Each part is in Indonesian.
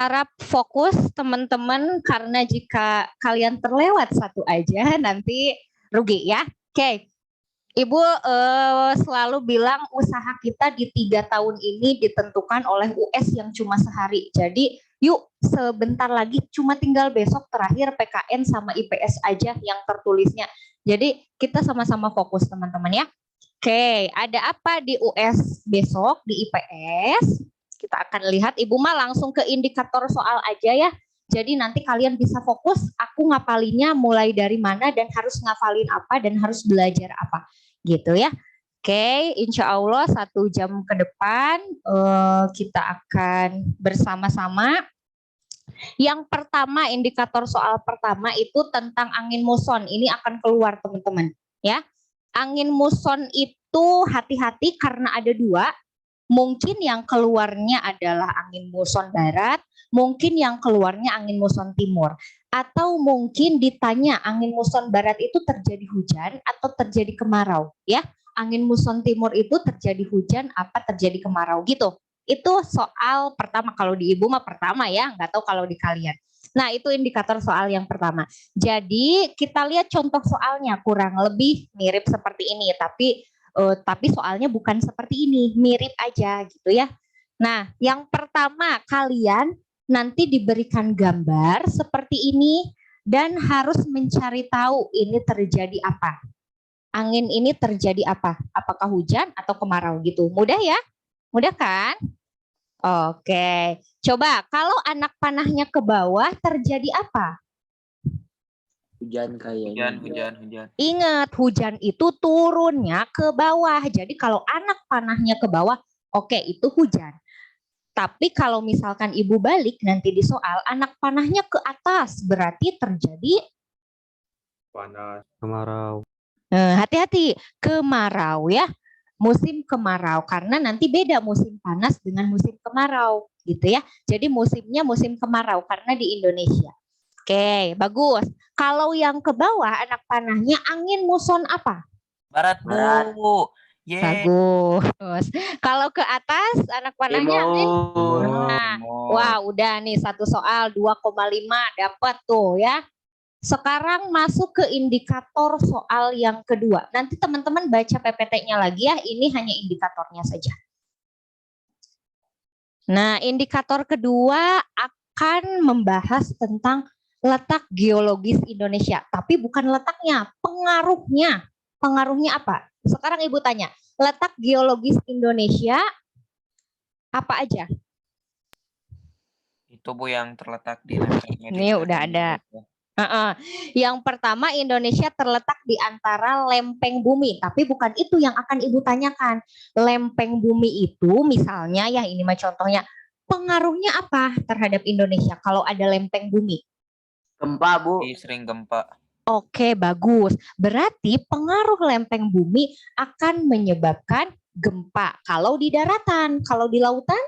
Harap fokus teman-teman karena jika kalian terlewat satu aja nanti rugi ya. Oke. Ibu selalu bilang usaha kita di 3 tahun ini ditentukan oleh US yang cuma sehari. Jadi yuk sebentar lagi cuma tinggal besok terakhir PKN sama IPS aja yang tertulisnya. Jadi kita sama-sama fokus teman-teman ya. Oke, ada apa di US besok di IPS? Kita akan lihat, Ibu mah langsung ke indikator soal aja ya. Jadi nanti kalian bisa fokus, aku ngapalinnya mulai dari mana dan harus ngafalin apa dan harus belajar apa. Gitu ya. Oke, insya Allah 1 jam ke depan kita akan bersama-sama. Yang pertama, indikator soal pertama itu tentang angin muson. Ini akan keluar teman-teman ya. Angin muson itu hati-hati karena ada 2. Mungkin yang keluarnya adalah angin muson barat, mungkin yang keluarnya angin muson timur. Atau mungkin ditanya angin muson barat itu terjadi hujan atau terjadi kemarau ya. Angin muson timur itu terjadi hujan apa terjadi kemarau gitu. Itu soal pertama, kalau di Ibu mah pertama ya, nggak tahu kalau di kalian. Nah, itu indikator soal yang pertama. Jadi kita lihat contoh soalnya kurang lebih mirip seperti ini, tapi soalnya bukan seperti ini, mirip aja gitu ya. Nah, yang pertama kalian nanti diberikan gambar seperti ini dan harus mencari tahu ini terjadi apa. Angin ini terjadi apa? Apakah hujan atau kemarau gitu. Mudah ya? Mudah kan? Oke, coba kalau anak panahnya ke bawah terjadi apa? Hujan kayaknya. Hujan. Ingat, hujan itu turunnya ke bawah. Jadi kalau anak panahnya ke bawah, oke itu hujan. Tapi kalau misalkan Ibu balik nanti di soal, anak panahnya ke atas, berarti terjadi Panas. Kemarau. hati-hati, kemarau ya. Musim kemarau, karena nanti beda musim panas dengan musim kemarau gitu ya. Jadi musimnya musim kemarau karena di Indonesia. Oke, bagus. Kalau yang ke bawah anak panahnya angin muson apa? Barat, Bu. Yeah. Bagus. Kalau ke atas anak panahnya angin Timur. Nah, wah udah nih 1 soal 2,5 dapat tuh ya. Sekarang masuk ke indikator soal yang kedua. Nanti teman-teman baca PPT-nya lagi ya, ini hanya indikatornya saja. Nah, indikator kedua akan membahas tentang letak geologis Indonesia. Tapi bukan letaknya, pengaruhnya. Pengaruhnya apa? Sekarang Ibu tanya, letak geologis Indonesia apa aja? Itu Bu yang terletak di lempeng Mediterania. Ini udah ada. Yang pertama, Indonesia terletak di antara lempeng bumi, tapi bukan itu yang akan Ibu tanyakan. Lempeng bumi itu misalnya ya, ini mah contohnya, pengaruhnya apa terhadap Indonesia kalau ada lempeng bumi? Gempa, Bu. Sering gempa. Oke, bagus. Berarti pengaruh lempeng bumi akan menyebabkan gempa. Kalau di daratan, kalau di lautan?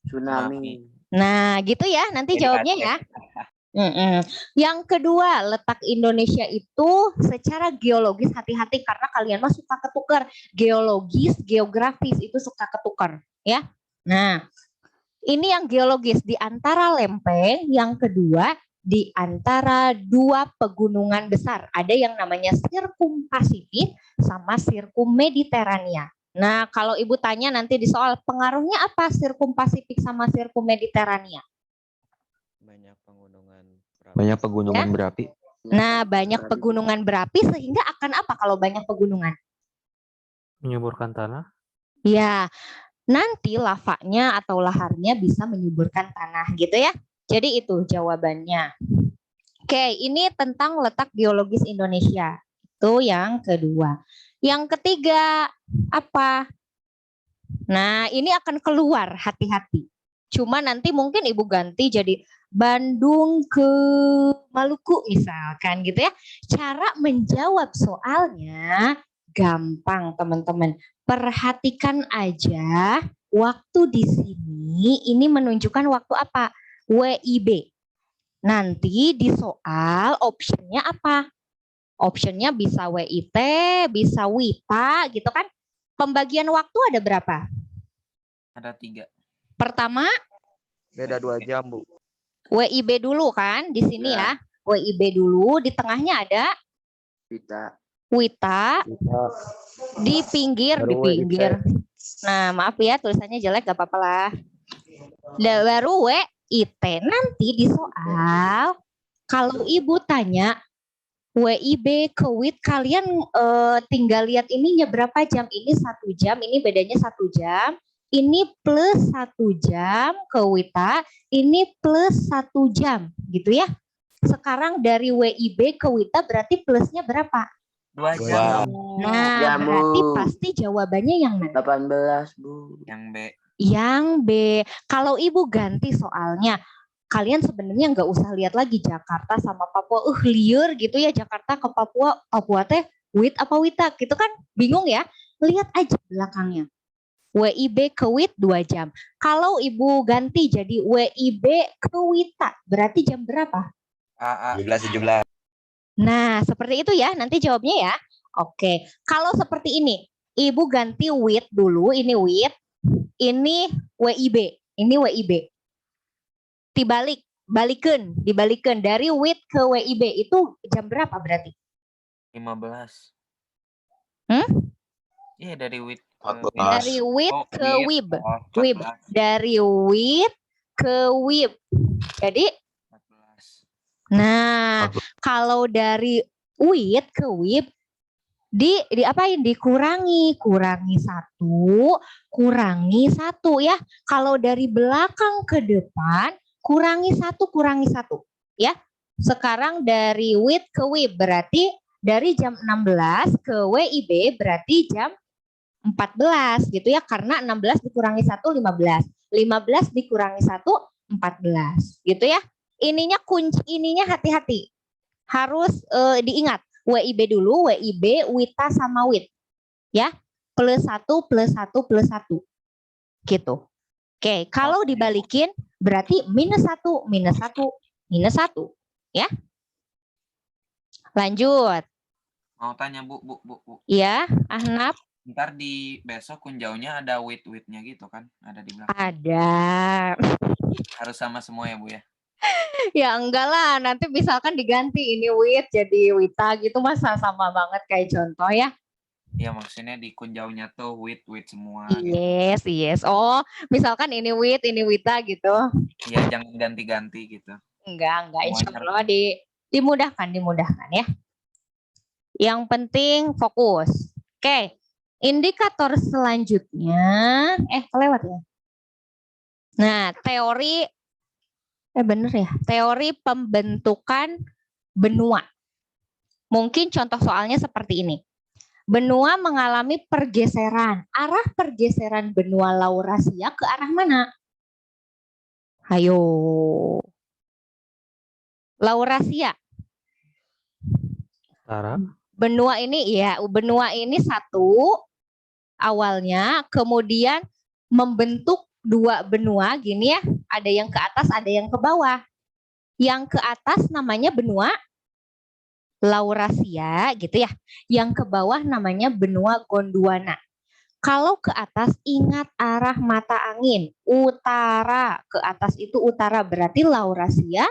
Tsunami. Nah, gitu ya, nanti jawabnya ya. Yang kedua, letak Indonesia itu secara geologis, hati-hati karena kalian mah suka ketukar. Geologis, geografis itu suka ketukar ya. Nah, ini yang geologis di antara lempeng, yang kedua di antara 2 pegunungan besar. Ada yang namanya Sirkum Pasifik sama Sirkum Mediterania. Nah, kalau Ibu tanya nanti di soal, pengaruhnya apa Sirkum Pasifik sama Sirkum Mediterania? Banyak pegunungan berapi. Nah, banyak pegunungan berapi sehingga akan apa kalau banyak pegunungan? Menyuburkan tanah. Ya, nanti lavanya atau laharnya bisa menyuburkan tanah gitu ya. Jadi itu jawabannya. Oke, ini tentang letak geologis Indonesia. Itu yang kedua. Yang ketiga apa? Nah, ini akan keluar, hati-hati. Cuma nanti mungkin Ibu ganti jadi Bandung ke Maluku misalkan gitu ya. Cara menjawab soalnya gampang teman-teman. Perhatikan aja waktu di sini ini menunjukkan waktu apa? WIB. Nanti di soal optionnya apa? Optionnya bisa WIT, bisa WITA gitu kan. Pembagian waktu ada berapa? Ada 3. Pertama Beda 2 jam, Bu. WIB dulu kan di sini ya. WIB dulu, di tengahnya ada Wita. Di pinggir. Nah, maaf ya tulisannya jelek, gak apa-apa lah. Baru WIT. Nanti di soal kalau ibu tanya WIB ke WIT, kalian tinggal lihat ininya berapa jam. Ini 1 jam, ini bedanya 1 jam. Ini plus 1 jam ke Wita, ini plus 1 jam gitu ya. Sekarang dari WIB ke Wita berarti plusnya berapa? 2 jam. Nah, berarti pasti jawabannya yang mana? 18, Bu. Yang B. Yang B. Kalau ibu ganti soalnya, kalian sebenarnya nggak usah lihat lagi Jakarta sama Papua. Liur gitu ya, Jakarta ke Papua, Papua teh WIT apa Wita gitu kan, bingung ya. Lihat aja belakangnya. WIB ke WIT 2 jam. Kalau ibu ganti jadi WIB ke Wita, berarti jam berapa? 17. Nah, seperti itu ya, nanti jawabnya ya. Oke, kalau seperti ini, ibu ganti WIT dulu, ini WIT, ini WIB, ini WIB. Dibalikin dari WIT ke WIB itu jam berapa berarti? 15. Iya, dari WIT. Dari WIT ke WIB. WIB. 14. Dari WIT ke WIB. Jadi 14. nah, kalau dari WIT ke WIB diapain? Kurangi 1, kurangi 1 ya. Kalau dari belakang ke depan kurangi 1 ya. Sekarang dari WIT ke WIB berarti dari jam 16 ke WIB berarti jam 14 gitu ya, karena 16 dikurangi 1 15. 15 dikurangi 1 14 gitu ya. Ininya hati-hati. Harus diingat. WIB dulu, WIB, Wita sama WIT. Ya. Plus 1 plus 1 plus 1. Gitu. Oke, kalau dibalikin berarti minus 1 minus 1 minus 1 ya. Lanjut. Mau tanya Bu. Ya, Ahnaf. Ntar di besok kunjaunya ada WIT-nya gitu kan? Ada di belakang. Ada. Harus sama semua ya Bu ya? Ya enggak lah, nanti misalkan diganti ini WIT jadi Wita gitu, masa sama banget kayak contoh ya. Iya, maksudnya di kunjaunya tuh WIT semua. Yes, gitu. Yes. Oh, misalkan ini WIT, ini Wita gitu. Iya, jangan ganti-ganti gitu. Enggak. Insya Allah dimudahkan ya. Yang penting fokus. Oke, indikator selanjutnya, kelewat ya. Nah, teori pembentukan benua. Mungkin contoh soalnya seperti ini. Benua mengalami pergeseran. Arah pergeseran benua Laurasia ke arah mana? Ayo. Laurasia. Utara. Benua ini satu awalnya, kemudian membentuk 2 benua gini ya. Ada yang ke atas, ada yang ke bawah. Yang ke atas namanya benua Laurasia gitu ya. Yang ke bawah namanya benua Gondwana. Kalau ke atas ingat arah mata angin. Utara, ke atas itu utara, berarti Laurasia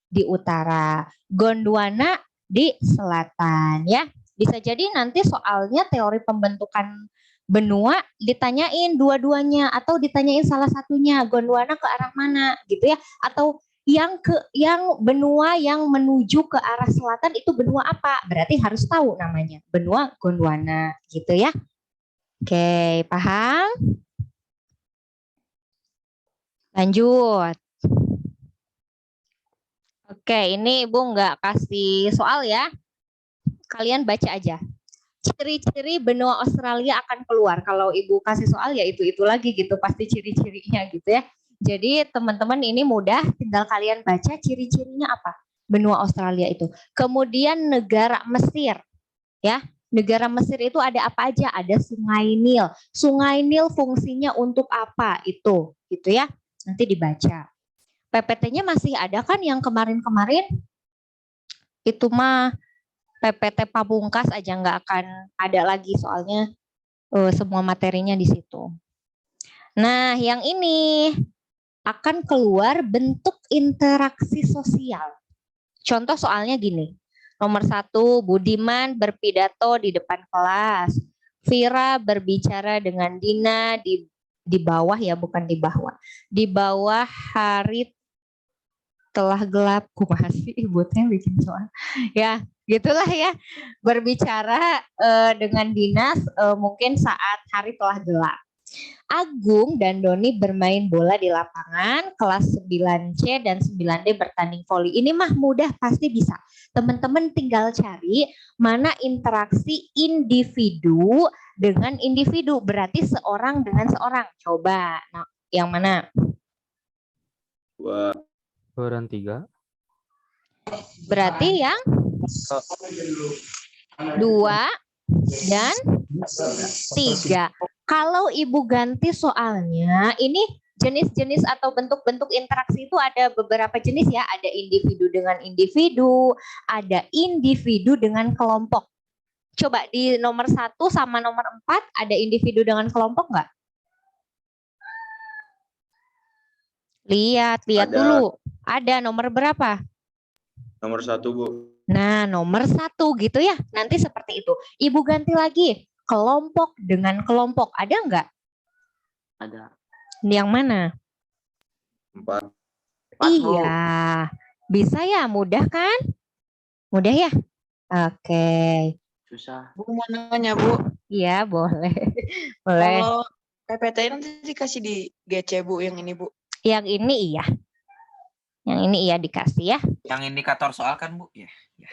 di utara. Gondwana di selatan ya. Bisa jadi nanti soalnya teori pembentukan benua ditanyain dua-duanya atau ditanyain salah satunya, Gondwana ke arah mana gitu ya, atau yang benua yang menuju ke arah selatan itu benua apa? Berarti harus tahu namanya, benua Gondwana gitu ya. Oke, paham? Lanjut. Oke, ini Ibu nggak kasih soal ya. Kalian baca aja. Ciri-ciri benua Australia akan keluar. Kalau Ibu kasih soal ya itu lagi gitu, pasti ciri-cirinya gitu ya. Jadi teman-teman ini mudah, tinggal kalian baca ciri-cirinya apa benua Australia itu. Kemudian negara Mesir, ya. Negara Mesir itu ada apa aja? Ada Sungai Nil. Sungai Nil fungsinya untuk apa itu, gitu ya. Nanti dibaca. PPT-nya masih ada kan yang kemarin-kemarin? Itu mah PPT Pamungkas aja nggak akan ada lagi soalnya semua materinya di situ. Nah, yang ini akan keluar bentuk interaksi sosial. Contoh soalnya gini. Nomor 1, Budiman berpidato di depan kelas. Vira berbicara dengan Dina di bawah ya, bukan di bawah. Di bawah hari telah gelap. Kumaha sih ibunya bikin soal. Ya, gitulah ya. Berbicara dengan Dinas mungkin saat hari telah gelap. Agung dan Doni bermain bola di lapangan, kelas 9C dan 9D bertanding voli. Ini mah mudah, pasti bisa. Teman-teman tinggal cari mana interaksi individu dengan individu, berarti seorang dengan seorang. Coba, nah, yang mana? 2 dan 3. Berarti yang 2 dan 3. Kalau Ibu ganti soalnya, ini jenis-jenis atau bentuk-bentuk interaksi itu ada beberapa jenis ya. Ada individu dengan individu, ada individu dengan kelompok. Coba di nomor 1 sama nomor 4 ada individu dengan kelompok nggak? Lihat dulu. Ada nomor berapa? Nomor 1, Bu. Nah, nomor 1 gitu ya. Nanti seperti itu. Ibu ganti lagi. Kelompok dengan kelompok. Ada nggak? Ada. Yang mana? 4. Iya. Bisa ya? Mudah kan? Mudah ya? Oke. Susah. Bu mau nanya, Bu. Iya, boleh. Boleh. Kalau PPT nanti dikasih di GC, Bu, yang ini, Bu. Yang ini iya. Yang ini iya dikasih ya. Yang indikator soal kan, Bu? Ya.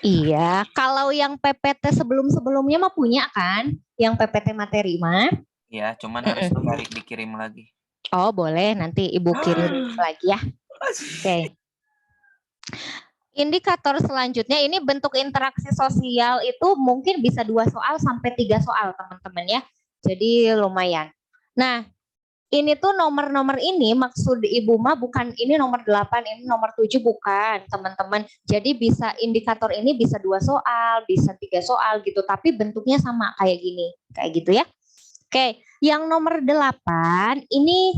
Iya, kalau yang PPT sebelum-sebelumnya mah punya kan? Yang PPT materi mah. Iya, cuman harus dikirim lagi. Oh, boleh. Nanti Ibu kirim lagi ya. Oke. Indikator selanjutnya ini bentuk interaksi sosial itu mungkin bisa 2 soal sampai 3 soal, teman-teman ya. Jadi lumayan. Nah, ini tuh nomor-nomor ini maksud Ibu mah bukan ini nomor 8, ini nomor 7 bukan, teman-teman. Jadi bisa indikator ini bisa 2 soal, bisa 3 soal gitu, tapi bentuknya sama kayak gini, kayak gitu ya. Oke, yang nomor 8 ini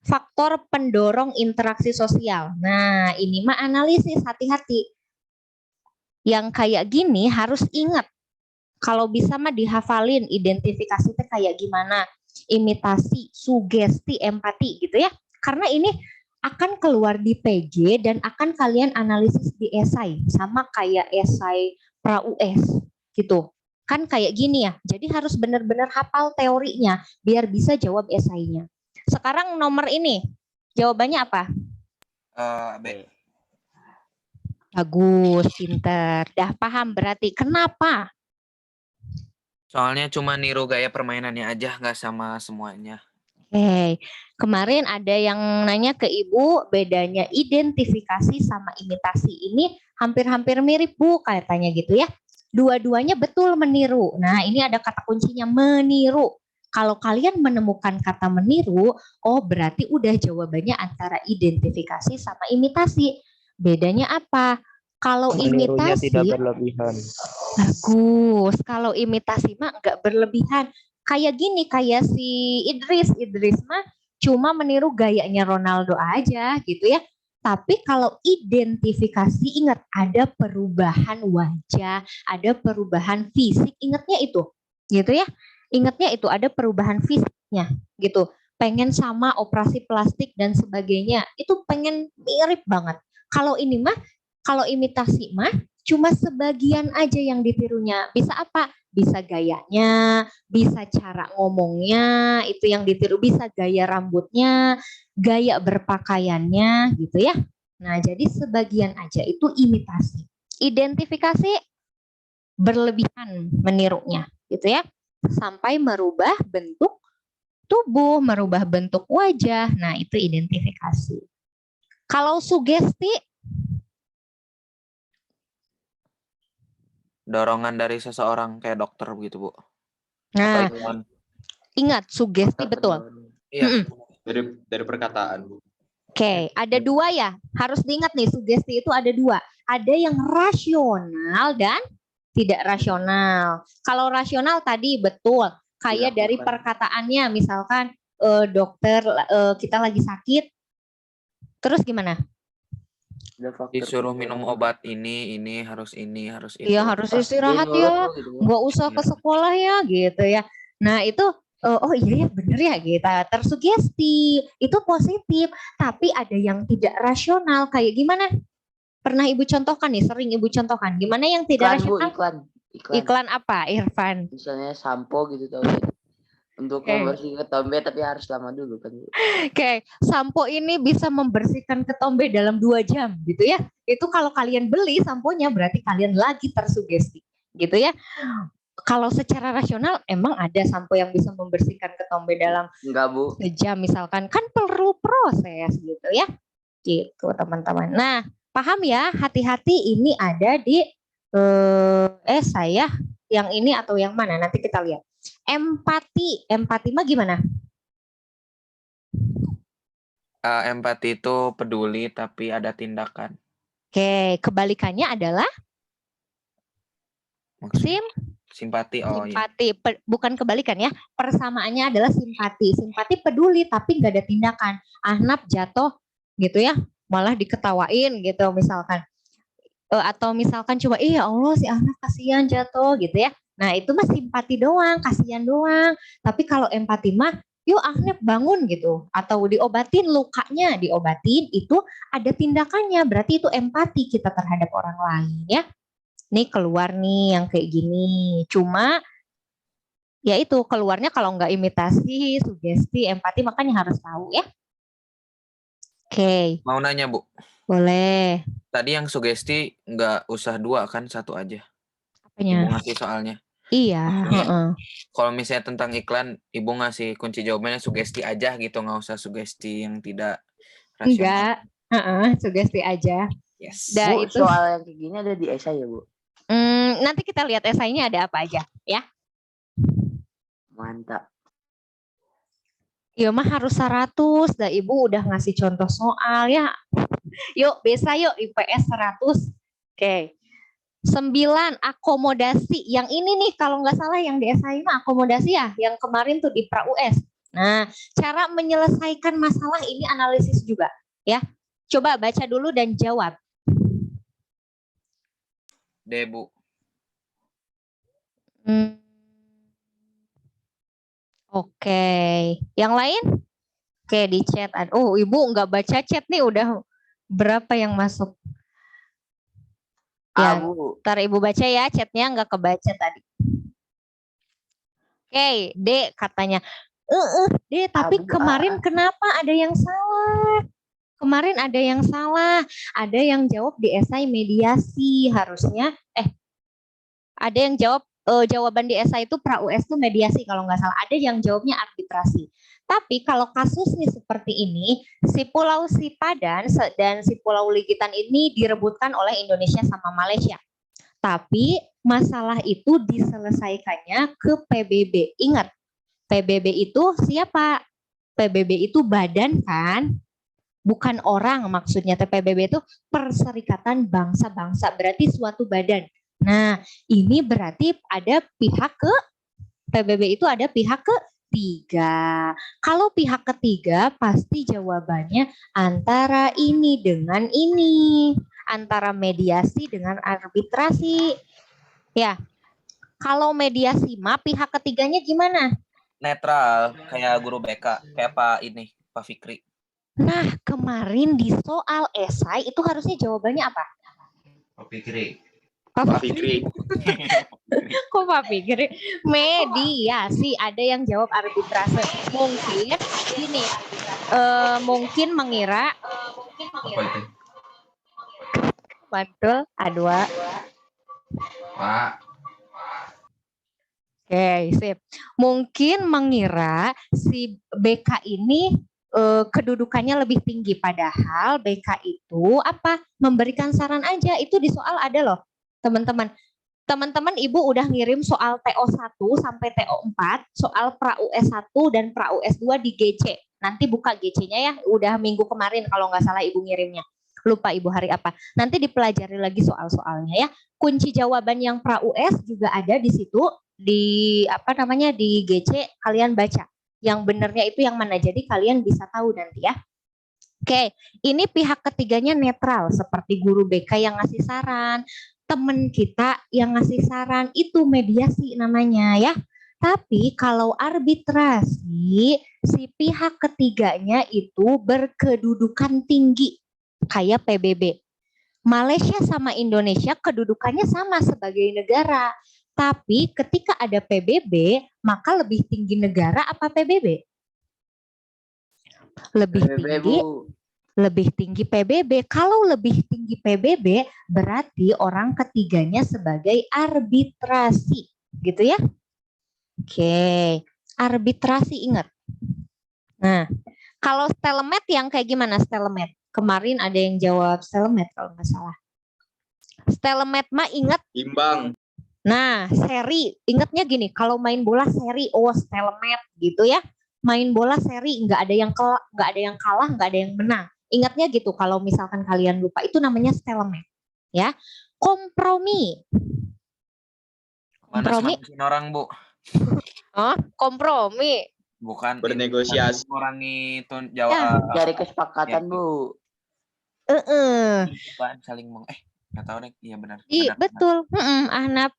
faktor pendorong interaksi sosial. Nah, ini mah analisis, hati-hati. Yang kayak gini harus ingat. Kalau bisa mah dihafalin, identifikasi itu kayak gimana. Imitasi, sugesti, empati gitu ya. Karena ini akan keluar di PG dan akan kalian analisis di esai. Sama kayak esai pra-US gitu. Kan kayak gini ya. Jadi harus benar-benar hafal teorinya biar bisa jawab esainya. Sekarang nomor ini, jawabannya apa? B. Bagus, pinter. Dah paham berarti. Kenapa? Soalnya cuma niru gaya permainannya aja, nggak sama semuanya. Oke, kemarin ada yang nanya ke Ibu bedanya identifikasi sama imitasi. Ini hampir-hampir mirip Bu, katanya gitu ya. Dua-duanya betul meniru. Nah, ini ada kata kuncinya meniru. Kalau kalian menemukan kata meniru, oh berarti udah jawabannya antara identifikasi sama imitasi. Bedanya apa? Kalau Menirunya imitasi tidak berlebihan. bagus. Kalau imitasi mah enggak berlebihan. Kayak gini, kayak si Idris mah cuma meniru gayanya Ronaldo aja gitu ya. Tapi kalau identifikasi ingat ada perubahan wajah, ada perubahan fisik, ingatnya itu. Gitu ya. Ingatnya itu ada perubahan fisiknya gitu. Pengen sama operasi plastik dan sebagainya. Itu pengen mirip banget. Kalau ini mah kalau imitasi mah cuma sebagian aja yang ditirunya. Bisa apa? Bisa gayanya, bisa cara ngomongnya, itu yang ditiru, bisa gaya rambutnya, gaya berpakaiannya gitu ya. Nah, jadi sebagian aja itu imitasi. Identifikasi berlebihan menirunya gitu ya. Sampai merubah bentuk tubuh, merubah bentuk wajah. Nah, itu identifikasi. Kalau sugesti Dorongan dari seseorang kayak dokter begitu, Bu. Nah, Atau ingat sugesti betul. iya. Dari perkataan, Bu. Oke, ada 2 ya. Harus diingat nih, sugesti itu ada 2. Ada yang rasional dan tidak rasional. Kalau rasional tadi betul, kayak dari perkataannya, misalkan dokter kita lagi sakit, Terus gimana? Disuruh minum obat ini harus ini, harus itu. Iya harus istirahat ya, nggak usah ke sekolah ya gitu ya. Nah itu oh iya ya bener ya kita tersugesti itu positif, tapi ada yang tidak rasional kayak gimana? Pernah ibu contohkan nih, sering ibu contohkan. Gimana yang tidak rasional? Iklan apa, Irfan? Misalnya sampo gitu tau. Untuk membersihkan ketombe tapi harus lama dulu kan. Oke, sampo ini bisa membersihkan ketombe dalam 2 jam gitu ya. Itu kalau kalian beli samponya berarti kalian lagi tersugesti gitu ya. Kalau secara rasional emang ada sampo yang bisa membersihkan ketombe dalam sejam misalkan, kan perlu proses gitu ya. Gitu teman-teman. Nah, paham ya, hati-hati ini ada di saya yang ini atau yang mana nanti kita lihat. Empati mah gimana? Empati itu peduli tapi ada tindakan. Oke, kebalikannya adalah simpati. Oh simpati, iya. Bukan kebalikan ya. Persamaannya adalah simpati. Simpati peduli tapi nggak ada tindakan. Ahnaf jatuh gitu ya, malah diketawain gitu misalkan. Atau misalkan cuma ya Allah si Ahnaf kasihan jatuh gitu ya. Nah itu mah simpati doang, kasihan doang. Tapi kalau empati mah, yuk Ahnaf bangun gitu. Atau diobatin lukanya, diobatin itu ada tindakannya. Berarti itu empati kita terhadap orang lain ya. Nih keluar nih yang kayak gini. Cuma ya itu keluarnya kalau nggak imitasi, sugesti, empati makanya harus tahu ya. Oke. Mau nanya Bu? Boleh. Tadi yang sugesti nggak usah 2 kan, 1 aja. Apanya? Ibu ngasih soalnya. Iya. Kalau misalnya tentang iklan, ibu ngasih kunci jawabannya sugesti aja gitu, nggak usah sugesti yang tidak rasional. Enggak, sugesti aja. Yes. Bu, itu soal yang kayak gini ada di esai ya Bu? Nanti kita lihat esainya ada apa aja ya. Mantap. Ya mah harus 100, dah ibu udah ngasih contoh soal ya. Yuk bisa yuk IPS 100. Oke. 9 akomodasi. Yang ini nih kalau nggak salah yang di esai mah akomodasi ya. Yang kemarin tuh di pra-US. Nah cara menyelesaikan masalah ini analisis juga ya. Coba baca dulu dan jawab. D Bu. Oke. Yang lain? Oke di chat. Oh ibu nggak baca chat nih udah berapa yang masuk? Ya, ntar ibu baca ya chatnya nggak kebaca tadi. Oke, D katanya. D tapi kemarin kenapa ada yang salah? Kemarin ada yang salah. Ada yang jawab di esai mediasi harusnya. Ada yang jawab jawaban di esai itu pra-US itu mediasi kalau nggak salah. Ada yang jawabnya arbitrasi. Tapi kalau kasusnya seperti ini, si Pulau Sipadan dan si Pulau Ligitan ini direbutkan oleh Indonesia sama Malaysia. Tapi masalah itu diselesaikannya ke PBB. Ingat, PBB itu siapa? PBB itu badan kan? Bukan orang maksudnya. PBB itu Perserikatan Bangsa-Bangsa. Berarti suatu badan. Nah, ini berarti ada pihak ke PBB itu ada pihak ketiga. Kalau pihak ketiga pasti jawabannya antara ini dengan ini, antara mediasi dengan arbitrasi. Ya. Kalau mediasi mah pihak ketiganya gimana? Netral, kayak guru BK, kayak Pak Fikri. Nah, kemarin di soal esai itu harusnya jawabannya apa? Pak Fikri. Pak Fikri. Kok Pak Fikri? Mediasi. Ada yang jawab arbitrase. Mungkin gini. Mungkin mengira. Apa itu? Mantul A2. Pak. Oke, sip. Mungkin mengira si BK ini kedudukannya lebih tinggi. Padahal BK itu apa? Memberikan saran aja. Itu di soal ada loh. Teman-teman ibu udah ngirim soal TO1 sampai TO4, soal pra-US 1 dan pra-US 2 di GC. Nanti buka GC-nya ya, udah minggu kemarin kalau nggak salah ibu ngirimnya. Lupa ibu hari apa. Nanti dipelajari lagi soal-soalnya ya. Kunci jawaban yang pra-US juga ada di situ, di GC kalian baca. Yang benernya itu yang mana, jadi kalian bisa tahu nanti ya. Oke, ini pihak ketiganya netral seperti guru BK yang ngasih saran, temen kita yang ngasih saran, itu mediasi namanya ya. Tapi kalau arbitrasi, si pihak ketiganya itu berkedudukan tinggi kayak PBB. Malaysia sama Indonesia kedudukannya sama sebagai negara. Tapi ketika ada PBB, maka lebih tinggi negara apa PBB? Lebih PBB, tinggi, Bu. lebih tinggi PBB. Kalau lebih tinggi PBB, berarti orang ketiganya sebagai arbitrasi, gitu ya? Oke, arbitrasi ingat. Nah, kalau stelemet yang kayak gimana stelemet? Kemarin ada yang jawab stelemet kalau nggak salah. Stelemet mah ingat. Imbang. Nah, seri, ingatnya gini, kalau main bola seri, oh stelemet gitu ya. Main bola seri, nggak ada yang kalah, nggak ada yang menang. Ingatnya gitu, kalau misalkan kalian lupa, itu namanya stelemet. Ya, kompromi. Kompromi. Manas-manasin orang, Bu. Oh, kompromi. Bukan Bernegosiasi. mengurangi Ya. Cari kesepakatan, Bu. Bukan saling nggak tahu deh. Iya benar. Iya, betul. Ahnaf.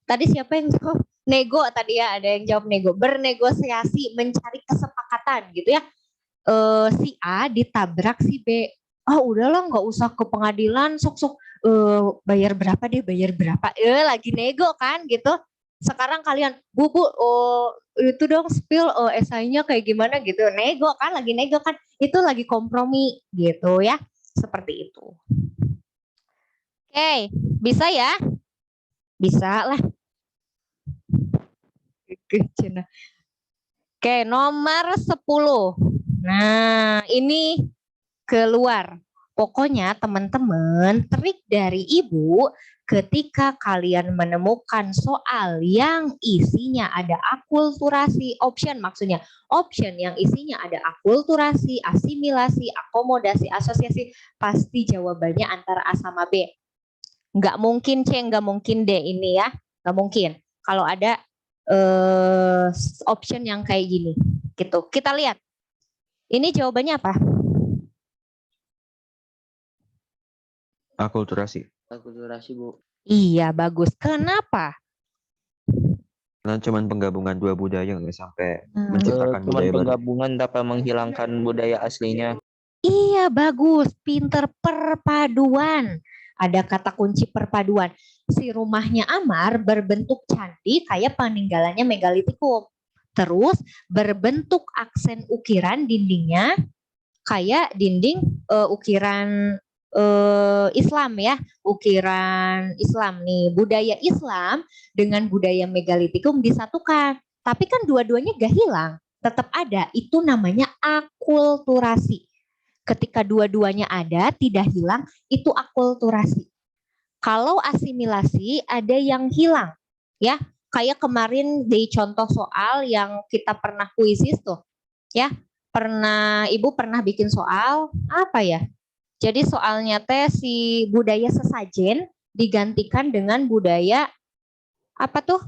Tadi siapa yang jawab? Nego tadi ya, ada yang jawab nego. Bernegosiasi, mencari kesepakatan gitu ya. Si A ditabrak si B. Oh udahlah nggak usah ke pengadilan, sok-sok bayar berapa deh, bayar berapa. Lagi nego kan gitu. Sekarang kalian, Bu, itu dong spill esainya kayak gimana gitu. Nego kan, lagi nego kan. Itu lagi kompromi gitu ya. Seperti itu. Oke, bisa ya? Bisa lah. Oke, nomor 10. Nah, ini keluar. Pokoknya teman-teman, trik dari Ibu ketika kalian menemukan soal yang isinya ada akulturasi, option maksudnya. Option yang isinya ada akulturasi, asimilasi, akomodasi, asosiasi, pasti jawabannya antara A sama B. Nggak mungkin C, nggak mungkin D ini ya. Nggak mungkin. Kalau ada option yang kayak gini. Gitu. Kita lihat. Ini jawabannya apa? Akulturasi. Akulturasi, Bu. Iya, bagus. Kenapa? Karena cuman penggabungan dua budaya nggak sampai menciptakan Cuman budaya baru. penggabungan dapat menghilangkan budaya aslinya. Iya, bagus. Pinter, perpaduan. Ada kata kunci perpaduan. Si rumahnya Amar berbentuk candi kayak peninggalannya megalitikum. Terus berbentuk aksen ukiran dindingnya kayak dinding ukiran Islam ya. Ukiran Islam nih. Budaya Islam dengan budaya megalitikum disatukan. Tapi kan dua-duanya gak hilang. Tetap ada. Itu namanya akulturasi. Ketika dua-duanya ada, tidak hilang, itu akulturasi. Kalau asimilasi, ada yang hilang. Ya, kayak kemarin di contoh soal yang kita pernah kuisis tuh. Ya, Ibu pernah bikin soal, apa ya? Jadi soalnya teh si budaya sesajen digantikan dengan budaya, apa tuh?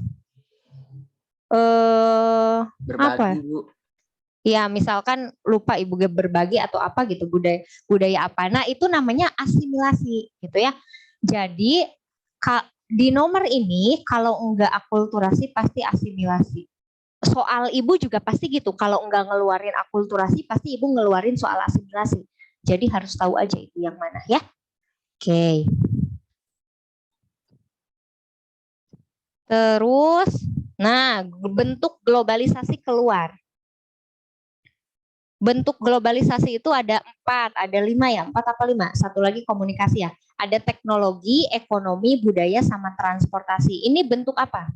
Berbagi, apa? Bu. Ya, misalkan lupa Ibu berbagi atau apa gitu, budaya apa. Nah, itu namanya asimilasi gitu ya. Jadi di nomor ini kalau enggak akulturasi pasti asimilasi. Soal Ibu juga pasti gitu. Kalau enggak ngeluarin akulturasi pasti Ibu ngeluarin soal asimilasi. Jadi harus tahu aja itu yang mana ya. Oke. Terus, nah bentuk globalisasi keluar. Bentuk globalisasi itu ada 4, ada 5 ya, 4 apa 5? Satu lagi komunikasi ya. Ada teknologi, ekonomi, budaya, sama transportasi. Ini bentuk apa?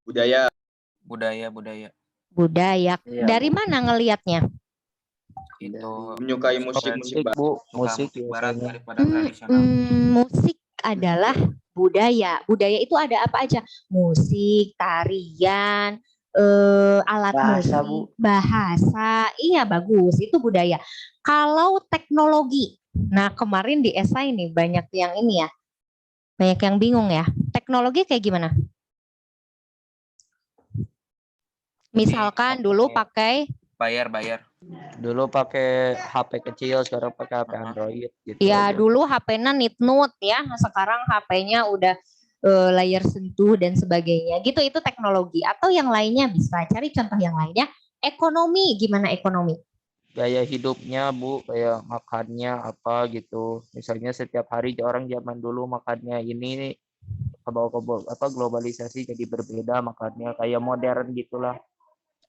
Budaya. Budaya. Budaya. Iya, Dari Bu. mana ngelihatnya? Itu Menyukai musik Pak. Bu, musik barat biasanya. daripada tradisional. Musik adalah budaya. Budaya itu ada apa aja? Musik, tarian, alat Bahasa, musik, Bu. bahasa. Iya, bagus. Itu budaya. Kalau teknologi. Nah, kemarin di esai nih banyak yang ini ya. Banyak yang bingung ya. Teknologi kayak gimana? Misalkan dulu pakai Bayar. Dulu pakai HP kecil, sekarang pakai HP Aha. Android gitu. Ya aja. dulu HP-nya nitnut ya, sekarang HP-nya udah layar sentuh dan sebagainya. Gitu itu teknologi. Atau yang lainnya bisa cari contoh yang lainnya. Ekonomi, gimana ekonomi? Gaya hidupnya Bu, kayak makannya apa gitu. Misalnya setiap hari orang zaman dulu makannya ini apa globalisasi jadi berbeda makannya kayak modern gitulah.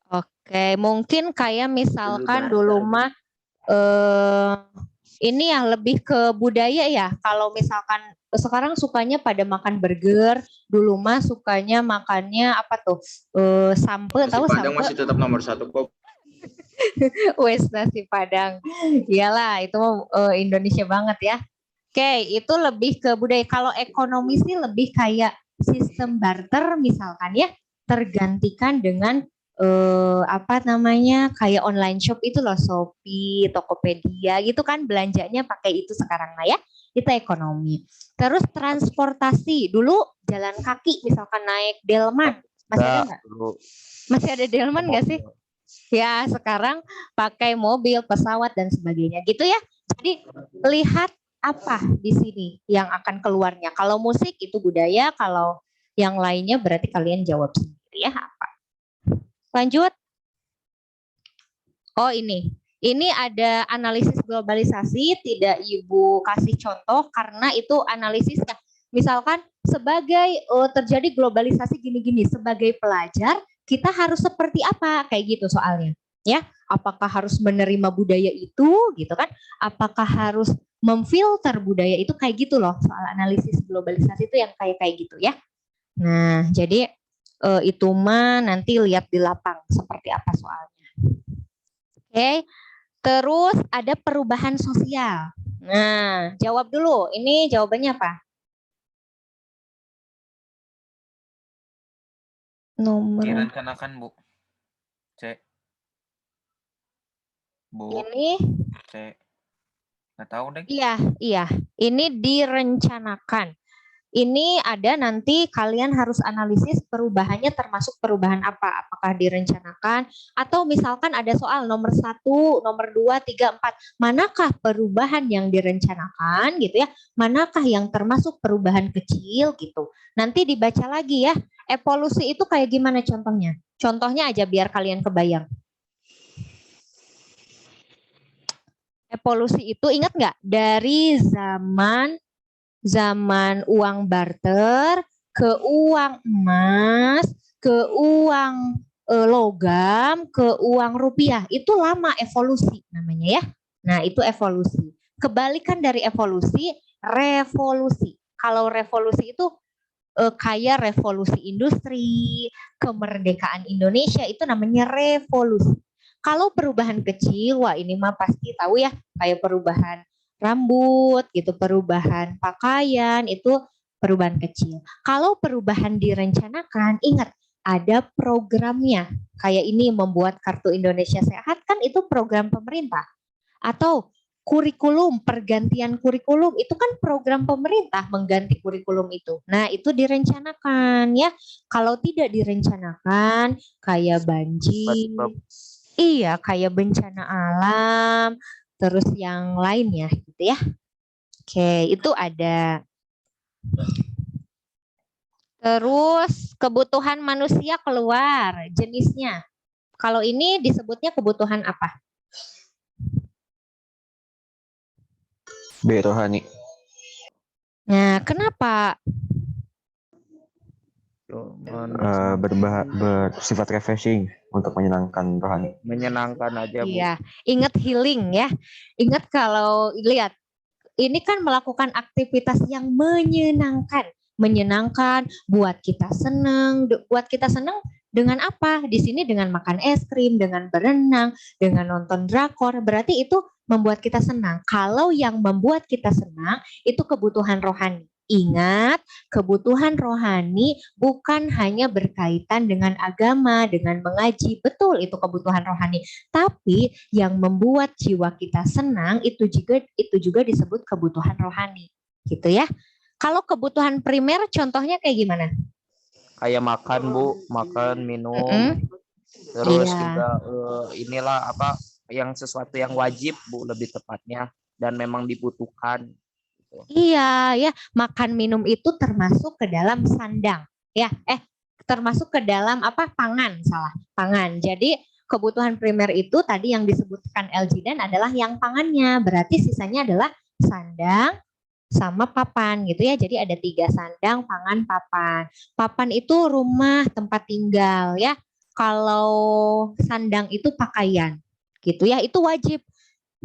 Oke, mungkin kayak misalkan barter. dulu mah ini ya lebih ke budaya ya. Kalau misalkan sekarang sukanya pada makan burger, dulu mah sukanya makannya apa tuh? Sampe, Nasi tahu Padang sampe? masih tetap nomor 1 kok. Wes nasi Padang. Iyalah, itu Indonesia banget ya. Oke, itu lebih ke budaya. Kalau ekonomi sih lebih kayak sistem barter misalkan ya, tergantikan dengan apa namanya kayak online shop itu loh, Shopee, Tokopedia gitu kan, belanjanya pakai itu sekarang lah ya. Itu ekonomi. Terus transportasi, dulu jalan kaki misalkan naik delman, masih ada nggak? Dulu. Masih ada delman nggak sih? Ya, sekarang pakai mobil, pesawat dan sebagainya gitu ya. Jadi lihat apa di sini yang akan keluarnya. Kalau musik itu budaya, kalau yang lainnya berarti kalian jawab sendiri ya apa. Lanjut. Oh ini ada analisis globalisasi, tidak Ibu kasih contoh karena itu analisisnya. Misalkan sebagai terjadi globalisasi gini-gini, sebagai pelajar kita harus seperti apa kayak gitu soalnya. Ya, apakah harus menerima budaya itu gitu kan? Apakah harus memfilter budaya itu kayak gitu loh. Soal analisis globalisasi itu yang kayak gitu ya. Nah, jadi itu mah nanti lihat di lapang seperti apa soalnya. Oke, terus ada perubahan sosial. Nah, jawab dulu. Ini jawabannya apa? Nomor Direncanakan Bu. C. Bu. ini C. Nggak tahu deh. iya. Ini direncanakan. Ini ada nanti kalian harus analisis perubahannya termasuk perubahan apa. Apakah direncanakan atau misalkan ada soal nomor 1, nomor 2, 3, 4. Manakah perubahan yang direncanakan gitu ya. Manakah yang termasuk perubahan kecil gitu. Nanti dibaca lagi ya. Evolusi itu kayak gimana contohnya? Contohnya aja biar kalian kebayang. Evolusi itu ingat nggak? Dari zaman uang barter ke uang emas, ke uang logam, ke uang rupiah. Itu lama evolusi namanya ya. Nah, itu evolusi. Kebalikan dari evolusi, revolusi. Kalau revolusi itu kayak revolusi industri, kemerdekaan Indonesia itu namanya revolusi. Kalau perubahan kecil, wah ini mah pasti tahu ya, kayak perubahan rambut gitu, perubahan pakaian itu perubahan kecil. Kalau perubahan direncanakan, ingat ada programnya. Kayak ini membuat Kartu Indonesia Sehat kan itu program pemerintah. Atau kurikulum, pergantian kurikulum itu kan program pemerintah mengganti kurikulum itu. Nah, itu direncanakan ya. Kalau tidak direncanakan kayak banjir, iya kayak bencana alam, terus yang lainnya gitu ya. Oke, itu ada. Terus kebutuhan manusia keluar, jenisnya. Kalau ini disebutnya kebutuhan apa? B. Rohani. Nah, kenapa? Bersifat refreshing untuk menyenangkan rohani. Menyenangkan aja Bu. Iya, ingat healing ya. Ingat kalau lihat, ini kan melakukan aktivitas yang menyenangkan. Menyenangkan, buat kita senang. Buat kita senang dengan apa? Di sini dengan makan es krim, dengan berenang, dengan nonton drakor. Berarti itu membuat kita senang. Kalau yang membuat kita senang, itu kebutuhan rohani. Ingat, kebutuhan rohani bukan hanya berkaitan dengan agama, dengan mengaji. Betul, itu kebutuhan rohani. Tapi yang membuat jiwa kita senang itu juga disebut kebutuhan rohani, gitu ya. Kalau kebutuhan primer contohnya kayak gimana? Kayak makan Bu, makan, minum. Terus Iya. juga inilah apa yang sesuatu yang wajib Bu lebih tepatnya dan memang dibutuhkan. Iya, ya, makan minum itu termasuk ke dalam sandang, ya. Termasuk ke dalam apa? Pangan, salah. Pangan. Jadi kebutuhan primer itu tadi yang disebutkan Eljidan adalah yang pangannya. Berarti sisanya adalah sandang sama papan gitu ya. Jadi ada 3 sandang, pangan, papan. Papan itu rumah tempat tinggal ya. Kalau sandang itu pakaian gitu ya. Itu wajib.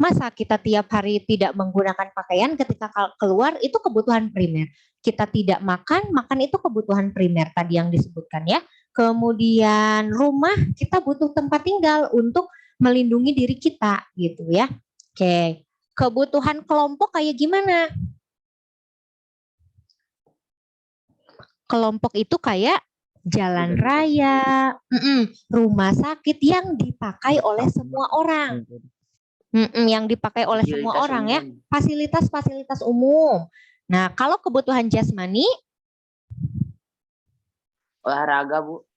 Masa kita tiap hari tidak menggunakan pakaian ketika keluar itu kebutuhan primer. Kita tidak makan, makan itu kebutuhan primer tadi yang disebutkan ya. Kemudian rumah kita butuh tempat tinggal untuk melindungi diri kita gitu ya. Oke, kebutuhan kelompok kayak gimana? Kelompok itu kayak jalan raya, rumah sakit yang dipakai oleh semua orang. Yang dipakai oleh semua Fasilitas orang ya, umum. fasilitas-fasilitas umum. Nah, kalau kebutuhan jasmani, Olahraga, Bu.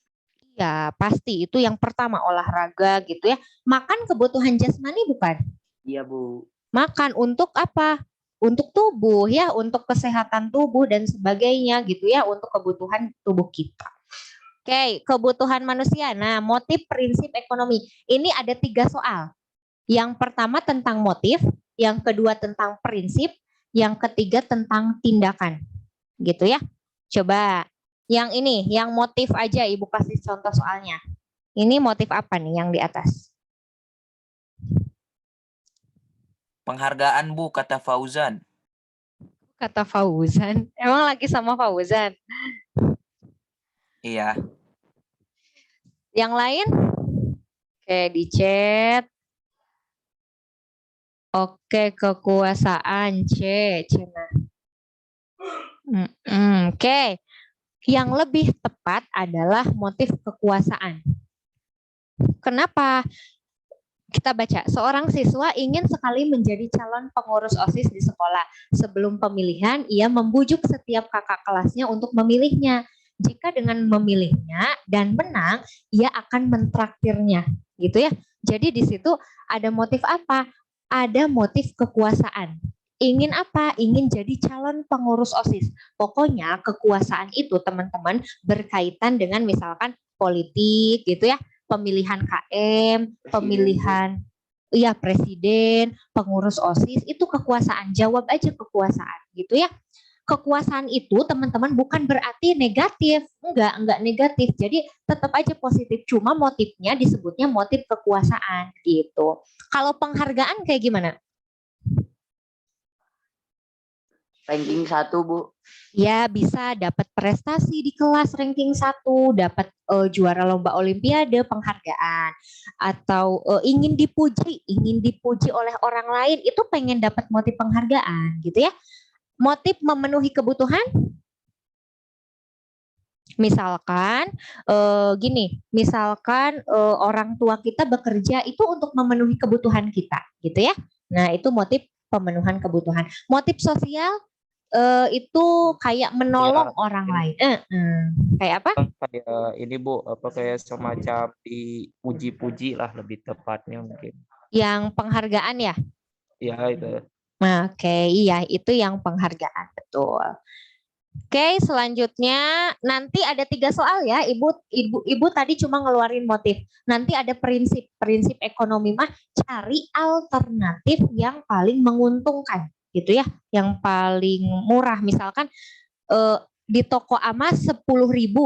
ya pasti itu yang pertama olahraga gitu ya. Makan kebutuhan jasmani bukan? Iya, Bu. Makan untuk apa? Untuk tubuh ya, untuk kesehatan tubuh dan sebagainya gitu ya, untuk kebutuhan tubuh kita. Oke, kebutuhan manusia. Nah, motif prinsip ekonomi. Ini ada 3 soal. Yang pertama tentang motif, yang kedua tentang prinsip, yang ketiga tentang tindakan. Gitu ya. Coba yang ini, yang motif aja Ibu kasih contoh soalnya. Ini motif apa nih yang di atas? Penghargaan Bu, kata Fauzan. Kata Fauzan. Emang lagi sama Fauzan? Iya. Yang lain? Oke, di chat. Oke, kekuasaan C. Cina. Oke. Yang lebih tepat adalah motif kekuasaan. Kenapa? Kita baca, seorang siswa ingin sekali menjadi calon pengurus OSIS di sekolah. Sebelum pemilihan, ia membujuk setiap kakak kelasnya untuk memilihnya. Jika dengan memilihnya dan menang, ia akan mentraktirnya, gitu ya. Jadi di situ ada motif apa? Ada motif kekuasaan. Ingin apa? Ingin jadi calon pengurus OSIS. Pokoknya kekuasaan itu teman-teman berkaitan dengan misalkan politik gitu ya. Pemilihan KM, pemilihan presiden, pengurus OSIS, itu kekuasaan. Jawab aja kekuasaan gitu ya. Kekuasaan itu teman-teman bukan berarti negatif, enggak negatif. Jadi tetap aja positif, cuma motifnya disebutnya motif kekuasaan gitu. Kalau penghargaan kayak gimana? Ranking 1, Bu. Ya, bisa dapat prestasi di kelas ranking 1, dapat juara lomba olimpiade, penghargaan, atau ingin dipuji oleh orang lain, itu pengen dapat motif penghargaan gitu ya. Motif memenuhi kebutuhan, misalkan misalkan orang tua kita bekerja itu untuk memenuhi kebutuhan kita gitu ya. Nah, itu motif pemenuhan kebutuhan. Motif sosial itu kayak menolong orang lain. Kayak apa? Kayak ini Bu, apa kayak semacam dipuji-puji lah lebih tepatnya mungkin. Yang penghargaan ya? Iya itu. Nah, oke, iya itu yang penghargaan, betul. Oke, selanjutnya nanti ada 3 soal ya. Ibu tadi cuma ngeluarin motif. Nanti ada prinsip ekonomi mah cari alternatif yang paling menguntungkan gitu ya, yang paling murah. Misalkan di toko A mah 10.000,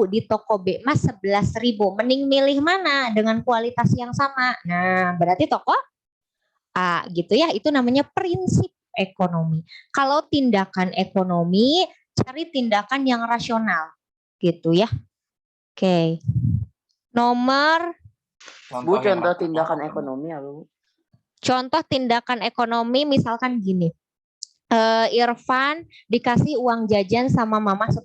di toko B mah 11.000. Mending milih mana dengan kualitas yang sama? Nah, berarti toko A gitu ya. Itu namanya prinsip ekonomi. Kalau tindakan ekonomi, cari tindakan yang rasional gitu ya. Oke. Nomor Bu, contoh tindakan ekonomi apa, Bu? Contoh tindakan ekonomi misalkan gini. Irfan dikasih uang jajan sama mama 10.000.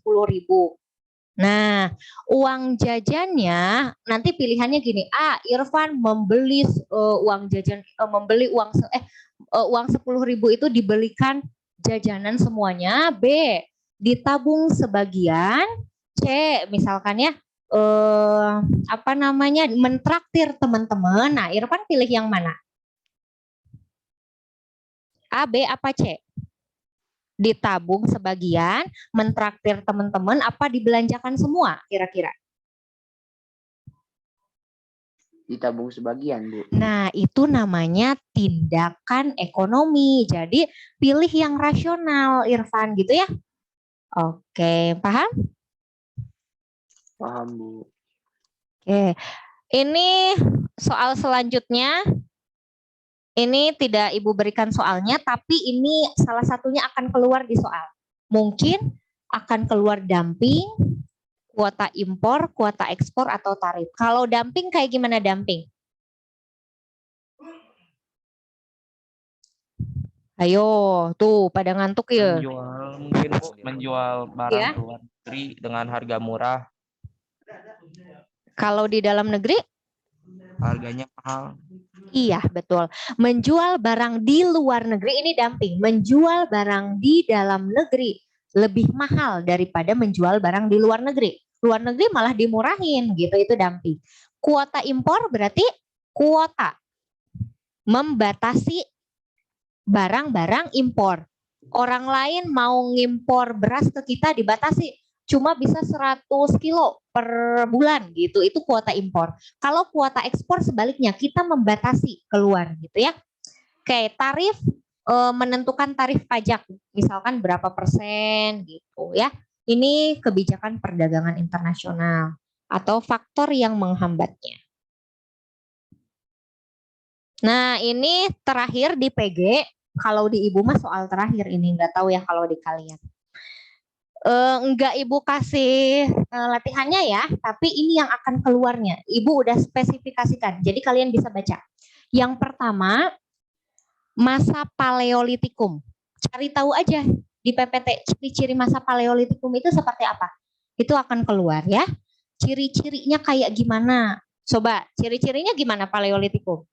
Nah, uang jajannya nanti pilihannya gini. A, Irfan membeli uang jajan, membeli uang 10.000 itu dibelikan jajanan semuanya. B, ditabung sebagian. C, misalkan ya mentraktir teman-teman. Nah, Irfan pilih yang mana? A, B, apa C? Ditabung sebagian, mentraktir teman-teman, apa dibelanjakan semua kira-kira? Ditabung sebagian, Bu. Nah, itu namanya tindakan ekonomi. Jadi pilih yang rasional, Irfan, gitu ya. Oke, paham? Paham, Bu. Oke. Ini soal selanjutnya. Ini tidak Ibu berikan soalnya, tapi ini salah satunya akan keluar di soal. Mungkin akan keluar dumping, kuota impor, kuota ekspor, atau tarif. Kalau dumping kayak gimana dumping? Ayo, tuh pada ngantuk ya. Menjual barang Ya. ke luar negeri dengan harga murah, Kalau di dalam negeri? harganya mahal. Iya, betul. Menjual barang di luar negeri ini dumping. Menjual barang di dalam negeri lebih mahal daripada menjual barang di luar negeri. Luar negeri malah dimurahin gitu, itu dumping. Kuota impor berarti kuota membatasi barang-barang impor. Orang lain mau ngimpor beras ke kita dibatasi. Cuma bisa 100 kilo per bulan gitu, itu kuota impor. Kalau kuota ekspor sebaliknya, kita membatasi keluar gitu ya. Oke, tarif, menentukan tarif pajak, misalkan berapa persen gitu ya. Ini kebijakan perdagangan internasional atau faktor yang menghambatnya. Nah, ini terakhir di PG, kalau di Ibu mah soal terakhir ini, nggak tahu ya kalau di kalian. Enggak Ibu kasih latihannya ya, tapi ini yang akan keluarnya. Ibu udah spesifikasikan, jadi kalian bisa baca. Yang pertama, masa Paleolitikum. Cari tahu aja di PPT, ciri-ciri masa Paleolitikum itu seperti apa. Itu akan keluar ya. Ciri-cirinya kayak gimana? Coba, ciri-cirinya gimana Paleolitikum?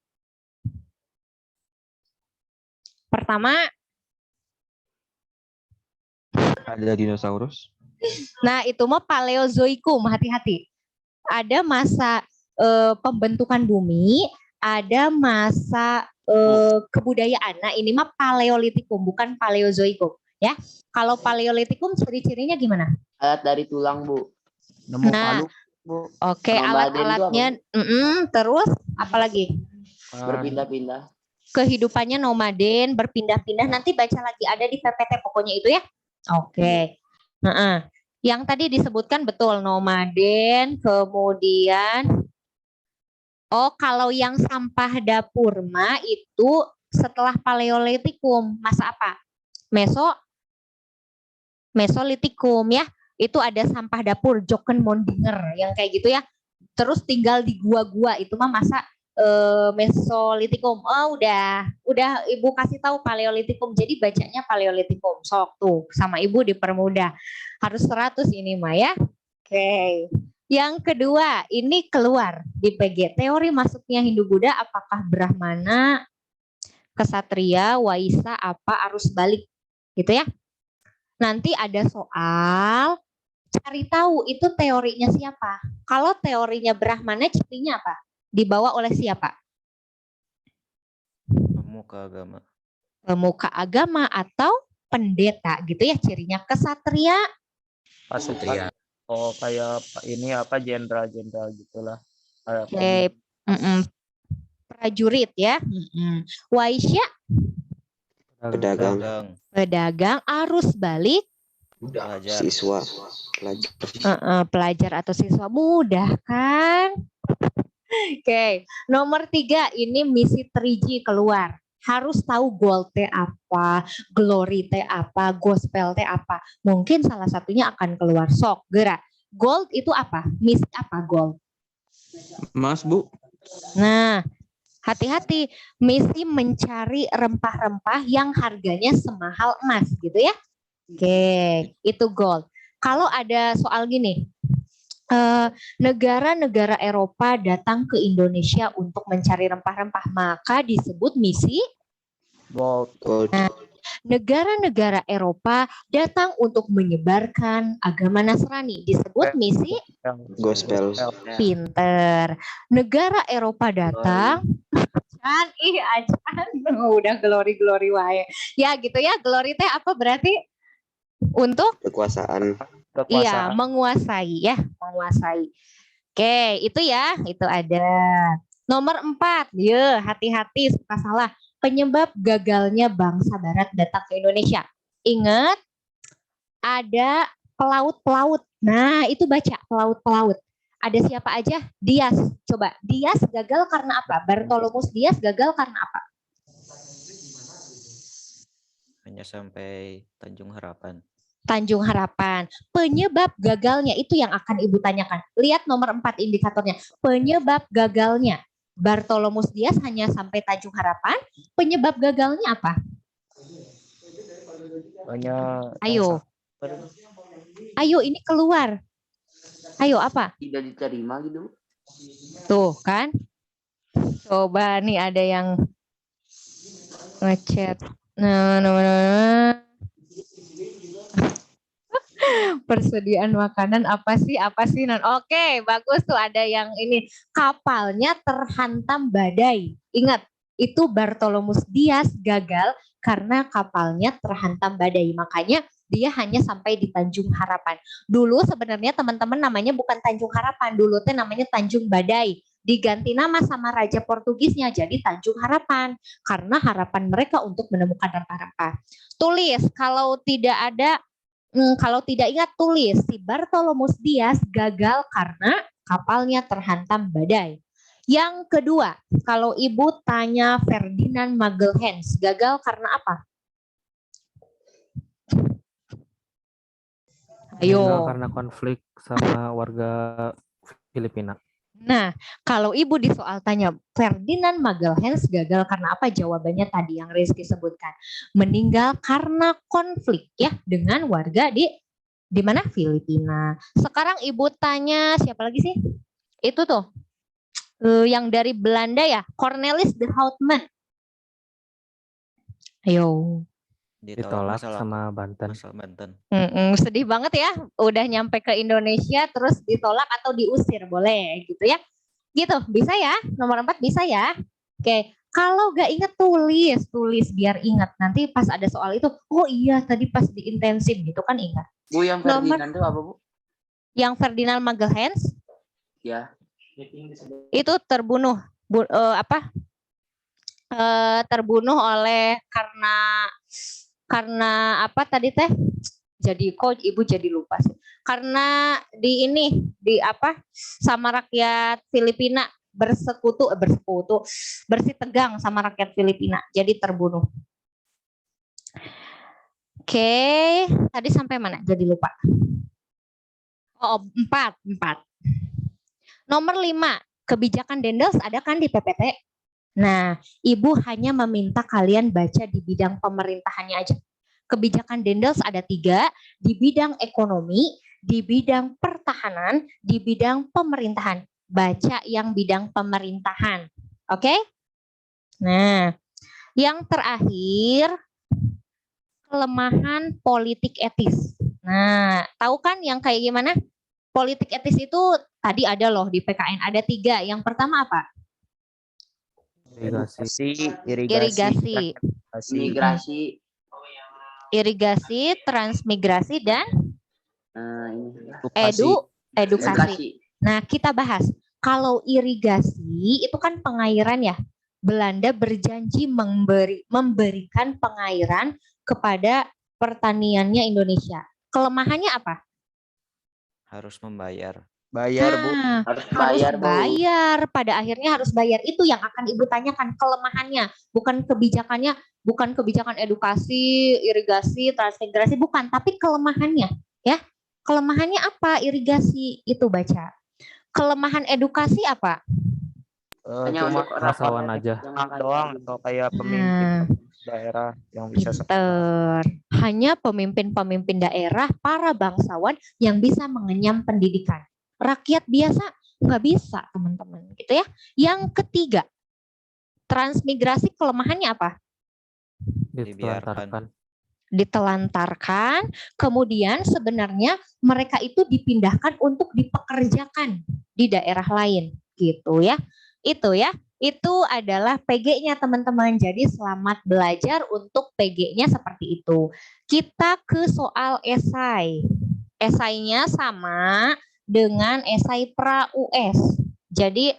Pertama, Ada dinosaurus. nah itu mah Paleozoikum, hati-hati. Ada masa pembentukan bumi, ada masa kebudayaan. Nah ini mah Paleolitikum, bukan Paleozoikum. Ya, kalau Paleolitikum ciri-cirinya gimana? Alat dari tulang, Bu. Nemu Nah, palu, Bu. Oke, Nomaden alat-alatnya, terus apalagi? Berpindah-pindah. Kehidupannya nomaden, berpindah-pindah. Nanti baca lagi, ada di PPT pokoknya itu ya. Oke. Yang tadi disebutkan betul nomaden, kemudian kalau yang sampah dapur mah itu setelah Paleolitikum, masa apa? Mesolitikum ya. Itu ada sampah dapur Jokkenmondinger yang kayak gitu ya. Terus tinggal di gua-gua, itu mah masa Mesolitikum. Oh udah Ibu kasih tahu Paleolitikum, jadi bacanya Paleolitikum. Sok tuh sama Ibu dipermudah, harus 100 ini mah ya. Oke. Yang kedua, ini keluar di PG, teori masuknya Hindu-Buddha, apakah Brahmana, Kesatria, Waisa, apa arus balik gitu ya. Nanti ada soal cari tahu itu teorinya siapa. Kalau teorinya Brahmana, cirinya apa? Dibawa oleh siapa? Pemuka agama. Pemuka agama atau pendeta gitu ya cirinya. Kesatria, Pasukan. Oh kayak ini apa jenderal-jenderal gitulah. oke, prajurit ya. Waisya, pedagang, arus balik, Siswa. pelajar atau siswa. Mudah kan? Oke, nomor 3 ini misi 3G keluar. Harus tahu goal teh apa, glory teh apa, gospel teh apa. Mungkin salah satunya akan keluar. Sok, gerak. Gold itu apa? Misi apa gold? Mas, Bu. Nah, hati-hati. Misi mencari rempah-rempah yang harganya semahal emas gitu ya. Oke, itu gold. Kalau ada soal gini, negara-negara Eropa datang ke Indonesia untuk mencari rempah-rempah, maka disebut misi Gold. Gold. Negara-negara Eropa datang untuk menyebarkan agama Nasrani. Disebut misi Gospel. pinter. Negara Eropa datang, kan acan udah glory wae. Ya gitu ya, glory teh apa berarti? Untuk Kekuasaan. iya, menguasai ya, menguasai. Oke, itu ya, itu ada. Nomor 4, ya hati-hati suka salah. Penyebab gagalnya bangsa Barat datang ke Indonesia. Ingat, ada pelaut-pelaut. Nah, itu baca pelaut-pelaut. Ada siapa aja? Dias. Coba, Dias gagal karena apa? Bartolomus Dias gagal karena apa? Hanya sampai Tanjung Harapan. Tanjung Harapan. Penyebab gagalnya itu yang akan Ibu tanyakan. Lihat nomor 4 indikatornya. Penyebab gagalnya. Bartolomus Dias hanya sampai Tanjung Harapan. Penyebab gagalnya apa? Ayo. Ayo ini keluar. Ayo apa? Tidak diterima gitu. Tuh kan. Coba nih ada yang ngechat. Nah. Persediaan makanan apa sih non? Oke, bagus tuh ada yang ini kapalnya terhantam badai. Ingat, itu Bartolomus Dias gagal karena kapalnya terhantam badai. Makanya dia hanya sampai di Tanjung Harapan. Dulu sebenarnya teman-teman namanya bukan Tanjung Harapan, dulu teh namanya Tanjung Badai. Diganti nama sama Raja Portugisnya jadi Tanjung Harapan karena harapan mereka untuk menemukan rempah-rempah. Tulis kalau tidak ingat tulis, si Bartolomus Dias gagal karena kapalnya terhantam badai. Yang kedua, kalau Ibu tanya Ferdinand Magelhaens, gagal karena apa? Ayo. Karena konflik sama warga Filipina. Nah, kalau Ibu di soal tanya Ferdinand Magelhaens gagal karena apa? Jawabannya tadi yang Rizky sebutkan. Meninggal karena konflik ya dengan warga di mana? Filipina. Sekarang Ibu tanya siapa lagi sih? Itu tuh. Yang dari Belanda ya, Cornelis de Houtman. Ayo. Ditolak sama Banten. Sedih banget ya, udah nyampe ke Indonesia terus ditolak atau diusir, boleh gitu ya. Gitu, bisa ya, nomor 4 bisa ya. Oke, kalau gak ingat tulis biar ingat. Nanti pas ada soal itu, oh iya tadi pas di intensif gitu kan ingat. Bu, yang Ferdinand itu apa, Bu? Yang Ferdinand Magelhaens? Ya. Itu terbunuh, terbunuh oleh karena apa tadi teh? Jadi kok Ibu jadi lupa sih. Karena sama rakyat Filipina bersih tegang sama rakyat Filipina. Jadi terbunuh. Oke, tadi sampai mana? Jadi lupa. Oh, 4. Nomor 5, kebijakan Dendels ada kan di PPT? Nah, Ibu hanya meminta kalian baca di bidang pemerintahannya aja. Kebijakan Dendels ada 3, di bidang ekonomi, di bidang pertahanan, di bidang pemerintahan. Baca yang bidang pemerintahan. Oke? Nah, yang terakhir, kelemahan politik etis. Nah, tahu kan yang kayak gimana? Politik etis itu tadi ada loh di PKN, ada 3. Yang pertama apa? Irigasi, transmigrasi, dan edukasi. Nah, kita bahas. Kalau irigasi itu kan pengairan ya. Belanda berjanji memberikan pengairan kepada pertaniannya Indonesia. Kelemahannya apa? Harus membayar. Bu. Harus bayar. Pada akhirnya harus bayar. Itu yang akan Ibu tanyakan kelemahannya. Bukan kebijakannya, bukan kebijakan edukasi, irigasi, transmigrasi, bukan. Tapi kelemahannya. Ya, kelemahannya apa? Irigasi itu baca. Kelemahan edukasi apa? Cuma bangsawan aja. Doang atau kayak pemimpin daerah yang bisa hanya pemimpin-pemimpin daerah, para bangsawan yang bisa mengenyam pendidikan. Rakyat biasa nggak bisa, teman-teman, gitu ya. Yang ketiga, transmigrasi kelemahannya apa? Dibiarkan. Ditelantarkan, kemudian sebenarnya mereka itu dipindahkan untuk dipekerjakan di daerah lain, gitu ya. Itu adalah PG-nya teman-teman. Jadi selamat belajar untuk PG-nya seperti itu. Kita ke soal esai. Esainya sama dengan esai pra-US. Jadi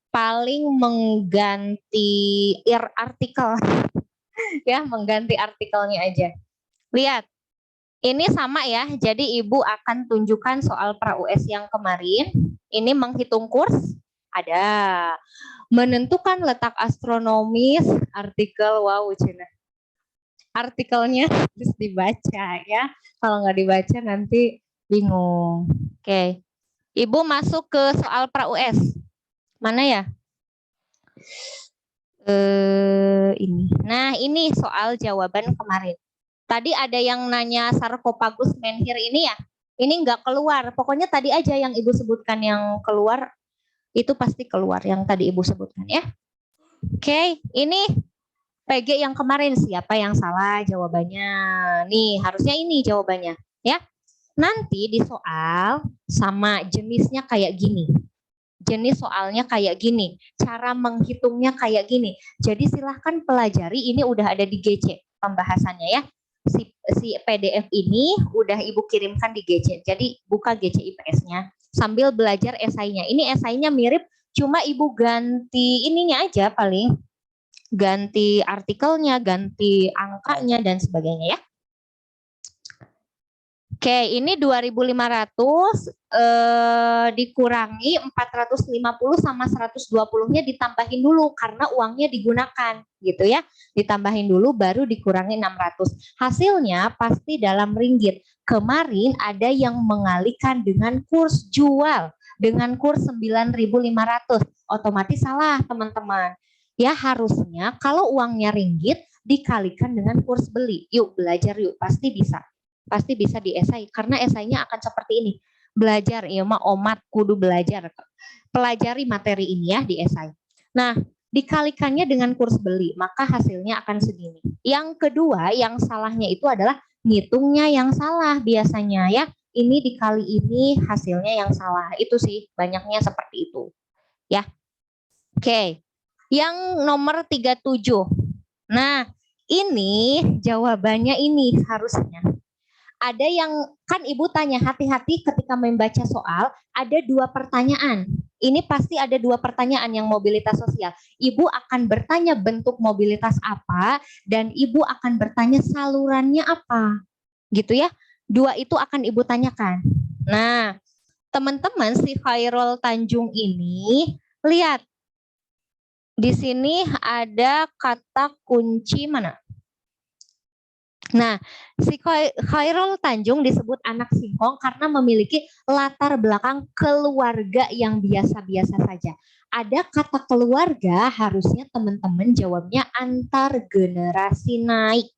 paling mengganti artikel ya, mengganti artikelnya aja. Lihat, ini sama ya. Jadi Ibu akan tunjukkan soal pra-US yang kemarin. Ini menghitung kurs, ada. Menentukan letak astronomis, artikel, wow Cina. Artikelnya harus dibaca ya. Kalau nggak dibaca nanti bingung. Oke. Ibu masuk ke soal pra-US. Mana ya? Ini. Nah, ini soal jawaban kemarin. Tadi ada yang nanya Sarcopagus menhir ini ya. Ini nggak keluar. Pokoknya tadi aja yang Ibu sebutkan yang keluar, itu pasti keluar yang tadi Ibu sebutkan ya. Oke, ini PG yang kemarin, siapa yang salah jawabannya? Nih, harusnya ini jawabannya ya. Nanti di soal sama jenisnya kayak gini. Jenis soalnya kayak gini, cara menghitungnya kayak gini. Jadi silahkan pelajari, ini udah ada di GC pembahasannya ya. Si PDF ini udah Ibu kirimkan di GC. Jadi buka GC IPS-nya sambil belajar esainya. Ini esainya mirip, cuma Ibu ganti ininya aja paling. Ganti artikelnya, ganti angkanya dan sebagainya ya. Oke, ini 2.500 dikurangi 450 sama 120-nya ditambahin dulu karena uangnya digunakan gitu ya. Ditambahin dulu baru dikurangi 600. Hasilnya pasti dalam ringgit. Kemarin ada yang mengalihkan dengan kurs jual dengan kurs 9.500. Otomatis salah teman-teman. Ya harusnya kalau uangnya ringgit dikalikan dengan kurs beli. Yuk belajar yuk, pasti bisa. Pasti bisa di esai karena esainya akan seperti ini. Belajar ya mah omat kudu belajar. Pelajari materi ini ya di esai. Nah, dikalikannya dengan kurs beli, maka hasilnya akan segini. Yang kedua, yang salahnya itu adalah ngitungnya yang salah biasanya ya. Ini dikali ini hasilnya yang salah. Itu sih banyaknya seperti itu. Ya. Oke. Yang nomor 37. Nah, ini jawabannya ini harusnya. Ada yang kan Ibu tanya hati-hati ketika membaca soal ada 2 pertanyaan. Ini pasti ada 2 pertanyaan yang mobilitas sosial. Ibu akan bertanya bentuk mobilitas apa dan Ibu akan bertanya salurannya apa. Gitu ya. 2 itu akan Ibu tanyakan. Nah, teman-teman si Khairul Tanjung ini lihat. Di sini ada kata kunci mana? Nah, si Khairul Tanjung disebut anak singkong karena memiliki latar belakang keluarga yang biasa-biasa saja. Ada kata keluarga, harusnya teman-teman jawabnya antar generasi naik.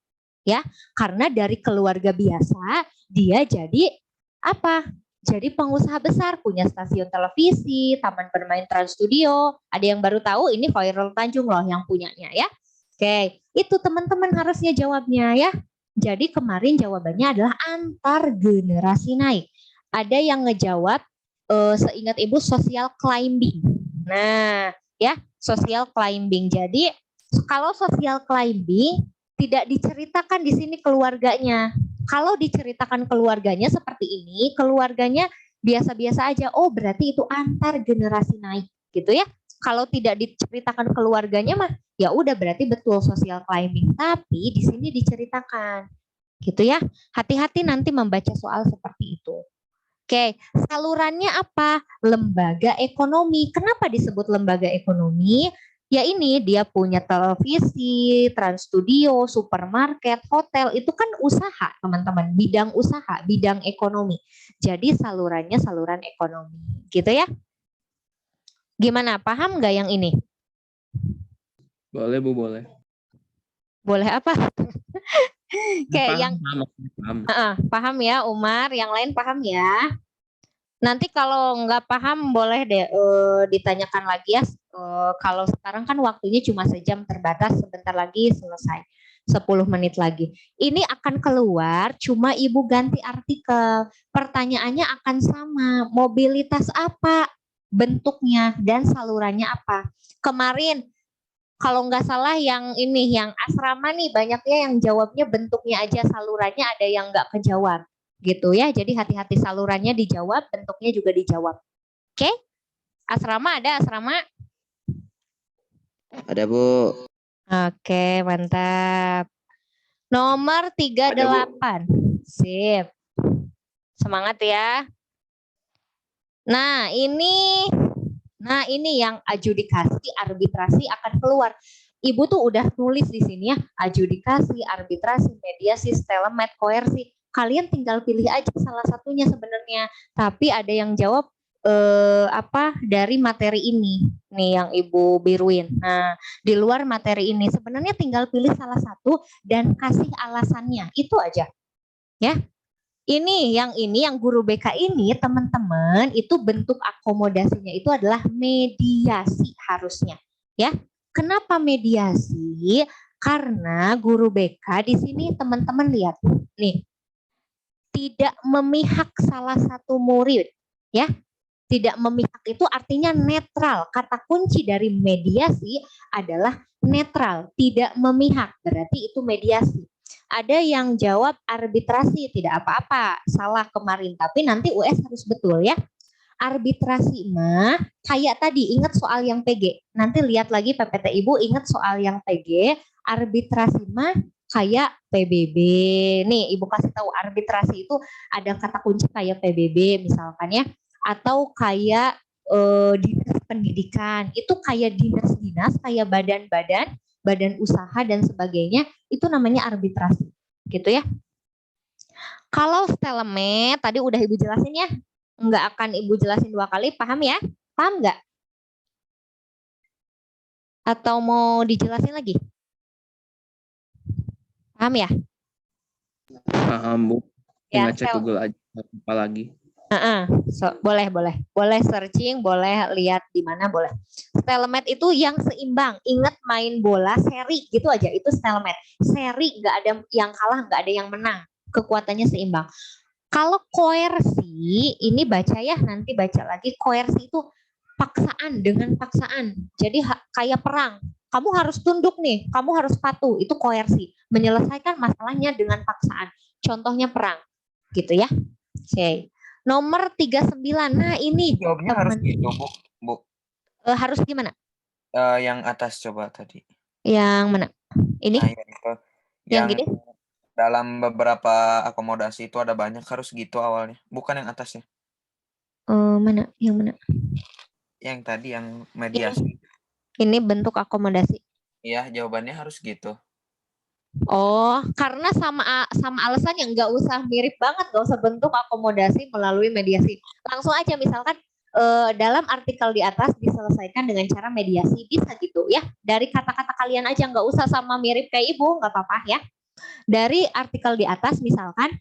Ya, karena dari keluarga biasa, dia jadi apa? Jadi pengusaha besar, punya stasiun televisi, taman bermain Trans Studio. Ada yang baru tahu ini Khairul Tanjung loh yang punyanya ya. Oke, itu teman-teman harusnya jawabnya ya. Jadi kemarin jawabannya adalah antar generasi naik. Ada yang ngejawab seingat Ibu social climbing. Nah, ya, social climbing. Jadi kalau social climbing tidak diceritakan di sini keluarganya. Kalau diceritakan keluarganya seperti ini, keluarganya biasa-biasa aja. Oh, berarti itu antar generasi naik, gitu ya. Kalau tidak diceritakan keluarganya mah ya udah berarti betul social climbing, tapi di sini diceritakan. Gitu ya. Hati-hati nanti membaca soal seperti itu. Oke, salurannya apa? Lembaga ekonomi. Kenapa disebut lembaga ekonomi? Ya ini dia punya televisi, Trans Studio, supermarket, hotel, itu kan usaha teman-teman, bidang usaha, bidang ekonomi. Jadi salurannya saluran ekonomi, gitu ya. Gimana, paham nggak yang ini? Boleh Bu, boleh. Boleh apa? Kayak Paham, yang paham ya Umar, yang lain paham ya. Nanti kalau nggak paham boleh deh ditanyakan lagi ya. Kalau sekarang kan waktunya cuma sejam terbatas, sebentar lagi selesai. 10 menit lagi. Ini akan keluar, cuma Ibu ganti artikel. Pertanyaannya akan sama, mobilitas apa, bentuknya, dan salurannya apa. Kemarin, kalau nggak salah yang ini, yang asrama nih, banyaknya yang jawabnya bentuknya aja, salurannya ada yang nggak kejawab. Gitu ya, jadi hati-hati salurannya dijawab, bentuknya juga dijawab. Oke? Asrama ada asrama? Ada, Bu. Oke, mantap. Nomor 38. Sip. Semangat ya. Nah, ini yang adjudikasi, arbitrasi akan keluar. Ibu tuh udah tulis di sini ya, adjudikasi, arbitrasi, mediasi, stelemet, koersi. Kalian tinggal pilih aja salah satunya sebenarnya. Tapi ada yang jawab dari materi ini nih yang Ibu biruin. Nah, di luar materi ini sebenarnya tinggal pilih salah satu dan kasih alasannya. Itu aja. Ya. Ini yang guru BK ini teman-teman itu bentuk akomodasinya itu adalah mediasi harusnya. Ya. Kenapa mediasi? Karena guru BK di sini teman-teman lihat nih. Tidak memihak salah satu murid, ya. Tidak memihak itu artinya netral. Kata kunci dari mediasi adalah netral, tidak memihak. Berarti itu mediasi. Ada yang jawab arbitrasi, tidak apa-apa, salah kemarin. Tapi nanti US harus betul ya. Arbitrasi mah kayak tadi, ingat soal yang PG. Nanti lihat lagi PPT Ibu, ingat soal yang PG. Arbitrasi mah kayak PBB. Nih Ibu kasih tahu arbitrasi itu ada kata kunci kayak PBB misalkan ya. Atau kayak dinas pendidikan, itu kayak dinas-dinas, kayak badan-badan, badan usaha dan sebagainya, itu namanya arbitrasi, gitu ya. Kalau stelemet, tadi udah Ibu jelasin ya, nggak akan Ibu jelasin 2 kali, paham ya? Paham nggak? Atau mau dijelasin lagi? Paham ya? Paham, Bu. Ya, Tinggal cek Google aja apa lagi. Boleh searching, boleh lihat di mana boleh. Stelemet itu yang seimbang. Ingat main bola seri gitu aja, itu stelemet. Seri nggak ada yang kalah, nggak ada yang menang. Kekuatannya seimbang. Kalau koersi, ini baca ya, nanti baca lagi. Koersi itu paksaan dengan paksaan. Jadi kayak perang. Kamu harus tunduk nih, kamu harus patuh. Itu koersi. Menyelesaikan masalahnya dengan paksaan. Contohnya perang, gitu ya. Oke. Nomor 39. Nah, ini Jawabnya harus gitu, Bu. harus gimana? Yang atas coba tadi. Yang mana? Ini? Nah, itu. Yang gini? Dalam beberapa akomodasi itu ada banyak harus gitu awalnya. Bukan yang atasnya. Mana? Yang mana? Yang tadi yang mediasi. Ini bentuk akomodasi. Iya, jawabannya harus gitu. Oh, karena sama alasannya nggak usah mirip banget, nggak usah bentuk akomodasi melalui mediasi. Langsung aja misalkan dalam artikel di atas diselesaikan dengan cara mediasi, bisa gitu ya. Dari kata-kata kalian aja, nggak usah sama mirip kayak Ibu, nggak apa-apa ya. Dari artikel di atas misalkan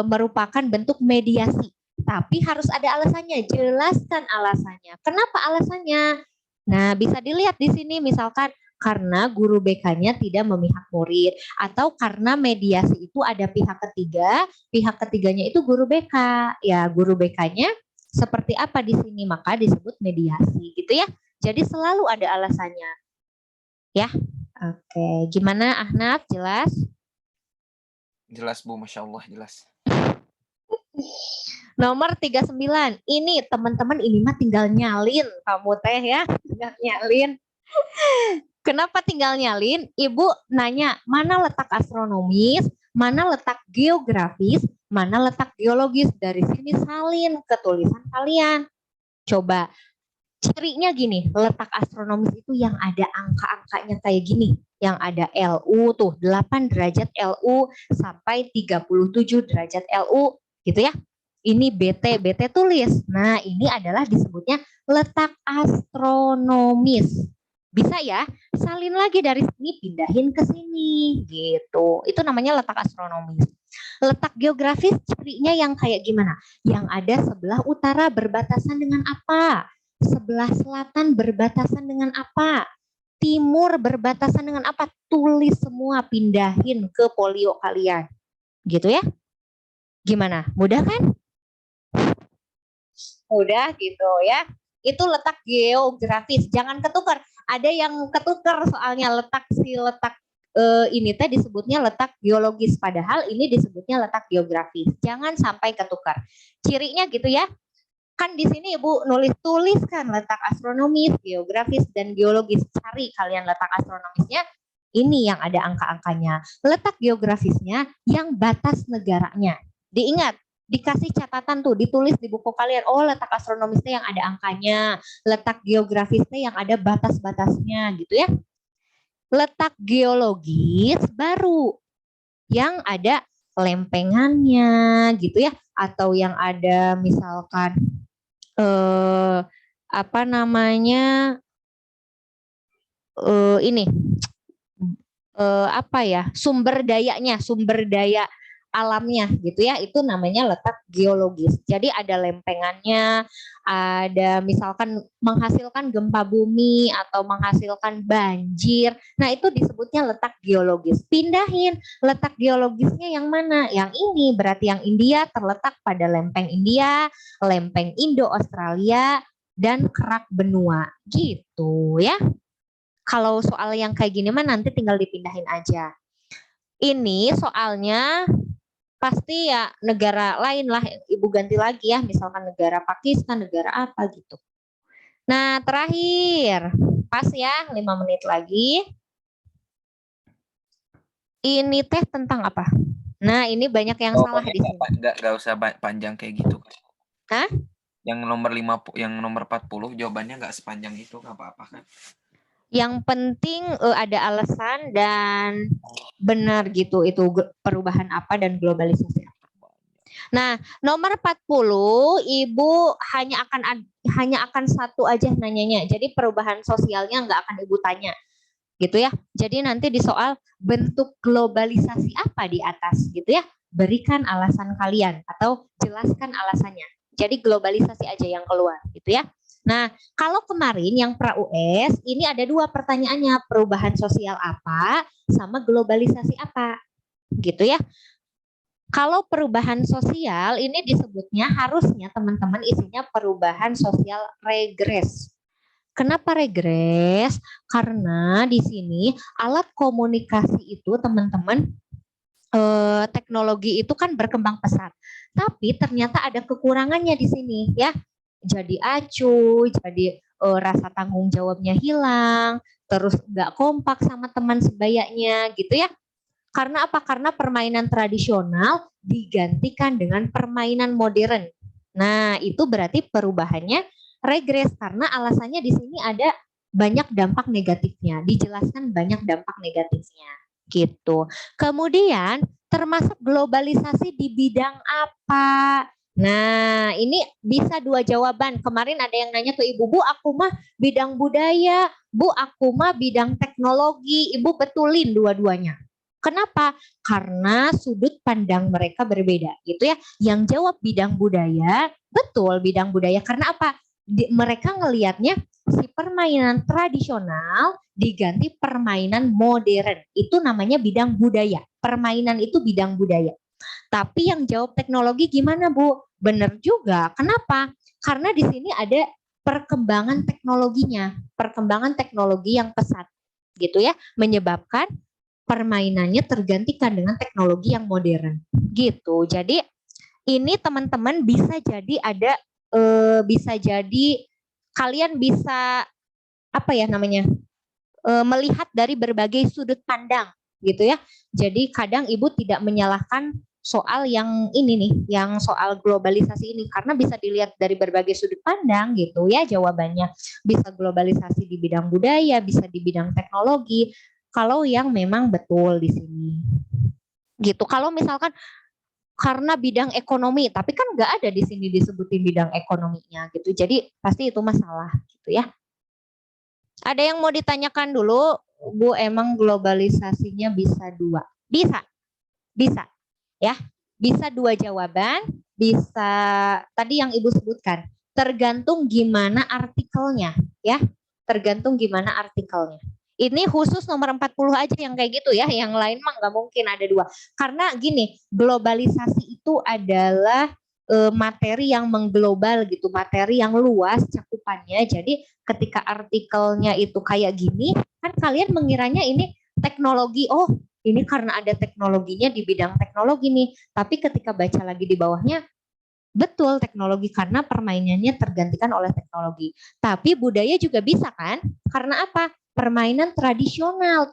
merupakan bentuk mediasi, tapi harus ada alasannya. Jelaskan alasannya. Kenapa alasannya? Nah, bisa dilihat di sini misalkan karena guru BK-nya tidak memihak murid, atau karena mediasi itu ada pihak ketiganya itu guru BK. Ya, guru BK-nya seperti apa di sini, maka disebut mediasi gitu ya. Jadi selalu ada alasannya. Ya. Oke, gimana Ahnaf, jelas? Jelas, Bu, Masya Allah, jelas. Nomor 39. Ini teman-teman, ini mah tinggal nyalin kamu teh ya, tinggal nyalin. Kenapa tinggal nyalin? Ibu nanya, mana letak astronomis, mana letak geografis, mana letak geologis. Dari sini salin ke tulisan kalian. Coba, cirinya gini, letak astronomis itu yang ada angka-angkanya kayak gini. Yang ada LU tuh, 8 derajat LU sampai 37 derajat LU gitu ya. Ini BT tulis. Nah, ini adalah disebutnya letak astronomis. Bisa ya, salin lagi dari sini, pindahin ke sini, gitu. Itu namanya letak astronomis. Letak geografis cirinya yang kayak gimana? Yang ada sebelah utara berbatasan dengan apa? Sebelah selatan berbatasan dengan apa? timur berbatasan dengan apa? Tulis semua, pindahin ke polio kalian. Gitu ya. Gimana? Mudah kan? Mudah gitu ya. Itu letak geografis, jangan ketukar. Ada yang ketukar soalnya letak ini teh disebutnya letak geologis, padahal ini disebutnya letak geografis. Jangan sampai ketukar. Cirinya gitu ya. Kan di sini Ibu tuliskan letak astronomis, geografis, dan geologis. Cari kalian letak astronomisnya, ini yang ada angka-angkanya. Letak geografisnya yang batas negaranya. Diingat, dikasih catatan tuh, ditulis di buku kalian. Oh, letak astronomisnya yang ada angkanya, letak geografisnya yang ada batas-batasnya gitu ya. Letak geologis baru yang ada lempengannya gitu ya, atau yang ada misalkan apa namanya ini apa ya, sumber daya alamnya gitu ya, itu namanya letak geologis. Jadi ada lempengannya, ada misalkan menghasilkan gempa bumi atau menghasilkan banjir. Nah, itu disebutnya letak geologis. Pindahin letak geologisnya yang mana? Yang ini berarti yang India terletak pada lempeng India, lempeng Indo-Australia, dan kerak benua gitu ya. Kalau soal yang kayak gini mah nanti tinggal dipindahin aja. Ini soalnya pasti ya negara lain lah, Ibu ganti lagi ya, misalkan negara Pakistan, negara apa gitu. Nah, terakhir, pas ya 5 menit lagi. Ini teh tentang apa? Nah, ini banyak yang salah di sini. Enggak usah panjang kayak gitu. Hah? Yang nomor 50, yang nomor 40 jawabannya enggak sepanjang itu, enggak apa-apa kan? Yang penting ada alasan dan benar gitu, itu perubahan apa dan globalisasi apa. Nah, nomor 40 Ibu hanya akan satu aja nanyanya. Jadi perubahan sosialnya nggak akan Ibu tanya. Gitu ya. Jadi nanti di soal bentuk globalisasi apa di atas gitu ya. Berikan alasan kalian atau jelaskan alasannya. Jadi globalisasi aja yang keluar gitu ya. Nah, kalau kemarin yang pra-US ini ada 2 pertanyaannya, perubahan sosial apa sama globalisasi apa, gitu ya. Kalau perubahan sosial ini disebutnya harusnya teman-teman isinya perubahan sosial regres. Kenapa regres? Karena di sini alat komunikasi itu teman-teman teknologi itu kan berkembang pesat, tapi ternyata ada kekurangannya di sini ya. Jadi acuh, jadi rasa tanggung jawabnya hilang, terus nggak kompak sama teman sebayanya gitu ya. Karena apa? Karena permainan tradisional digantikan dengan permainan modern. Nah, itu berarti perubahannya regres karena alasannya di sini ada banyak dampak negatifnya, dijelaskan banyak dampak negatifnya gitu. Kemudian termasuk globalisasi di bidang apa? Nah, ini bisa 2 jawaban. Kemarin ada yang nanya ke Ibu, Bu, aku mah bidang budaya, Bu, aku mah bidang teknologi. Ibu betulin dua-duanya. Kenapa? Karena sudut pandang mereka berbeda, gitu ya. Yang jawab bidang budaya, betul bidang budaya. Karena apa? Mereka ngelihatnya si permainan tradisional diganti permainan modern. Itu namanya bidang budaya. Permainan itu bidang budaya. Tapi yang jawab teknologi gimana, Bu? Benar juga. Kenapa? Karena di sini ada perkembangan teknologinya, perkembangan teknologi yang pesat, gitu ya, menyebabkan permainannya tergantikan dengan teknologi yang modern, gitu. Jadi ini teman-teman bisa jadi ada, bisa jadi kalian bisa apa ya namanya, melihat dari berbagai sudut pandang, gitu ya. Jadi kadang Ibu tidak menyalahkan soal yang ini nih, yang soal globalisasi ini, karena bisa dilihat dari berbagai sudut pandang gitu ya jawabannya. Bisa globalisasi di bidang budaya, bisa di bidang teknologi, kalau yang memang betul di sini. Gitu. Kalau misalkan karena bidang ekonomi, tapi kan nggak ada di sini disebutin bidang ekonominya gitu. Jadi pasti itu masalah gitu ya. Ada yang mau ditanyakan dulu, Bu, emang globalisasinya bisa 2? Bisa. Bisa. Ya, bisa 2 jawaban, bisa tadi yang Ibu sebutkan, tergantung gimana artikelnya, ya, tergantung gimana artikelnya. Ini khusus nomor 40 aja yang kayak gitu ya, yang lain mah nggak mungkin ada 2. Karena gini, globalisasi itu adalah materi yang mengglobal gitu, materi yang luas cakupannya. Jadi ketika artikelnya itu kayak gini, kan kalian mengiranya ini teknologi, oh ini karena ada teknologinya di bidang teknologi nih. Tapi ketika baca lagi di bawahnya, betul teknologi karena permainannya tergantikan oleh teknologi. Tapi budaya juga bisa kan? Karena apa? Permainan tradisional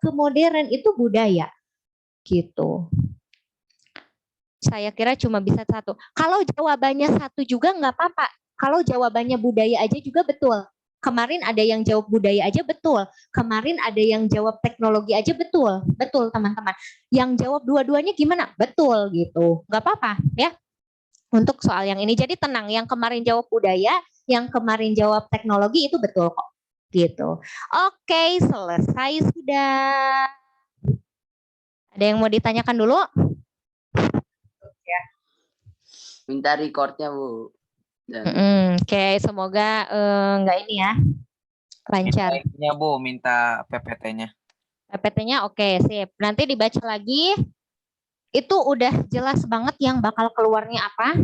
ke modern itu budaya. Gitu. Saya kira cuma bisa 1. Kalau jawabannya 1 juga nggak apa-apa. Kalau jawabannya budaya aja juga betul. Kemarin ada yang jawab budaya aja betul. Kemarin ada yang jawab teknologi aja betul. Betul teman-teman. Yang jawab dua-duanya gimana? Betul gitu. Nggak apa-apa ya. Untuk soal yang ini. Jadi tenang. Yang kemarin jawab budaya, yang kemarin jawab teknologi itu betul kok. Gitu. Oke, selesai sudah. Ada yang mau ditanyakan dulu? Minta recordnya Bu. Oke, semoga enggak ini ya. Lancar. Minta Bu, minta PPT-nya. PPT-nya oke, sip. Nanti dibaca lagi. Itu udah jelas banget yang bakal keluarnya apa.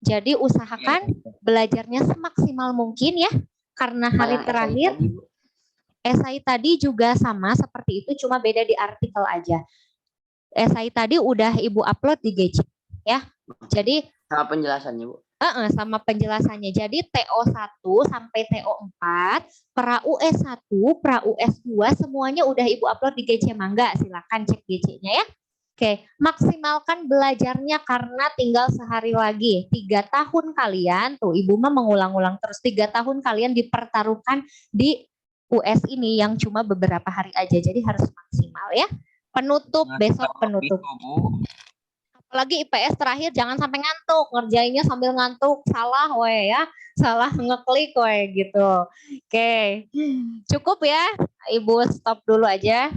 Jadi usahakan belajarnya semaksimal mungkin ya. Karena hari terakhir esai tadi juga sama seperti itu, cuma beda di artikel aja. Esai tadi udah Ibu upload di GC ya. Jadi sama penjelasannya Bu. Sama penjelasannya. Jadi TO1 sampai TO4, pra US1, pra US2 semuanya udah Ibu upload di GC Mangga. Silakan cek GC-nya ya. Oke, maksimalkan belajarnya karena tinggal sehari lagi. 3 tahun kalian, tuh Ibu mah mengulang-ulang terus. 3 tahun kalian dipertaruhkan di US ini yang cuma beberapa hari aja. Jadi harus maksimal ya. Penutup, besok penutup. Apalagi IPS terakhir jangan sampai ngantuk. Ngerjainnya sambil ngantuk. Salah we ya. Salah ngeklik we gitu. Oke, cukup ya. Ibu stop dulu aja.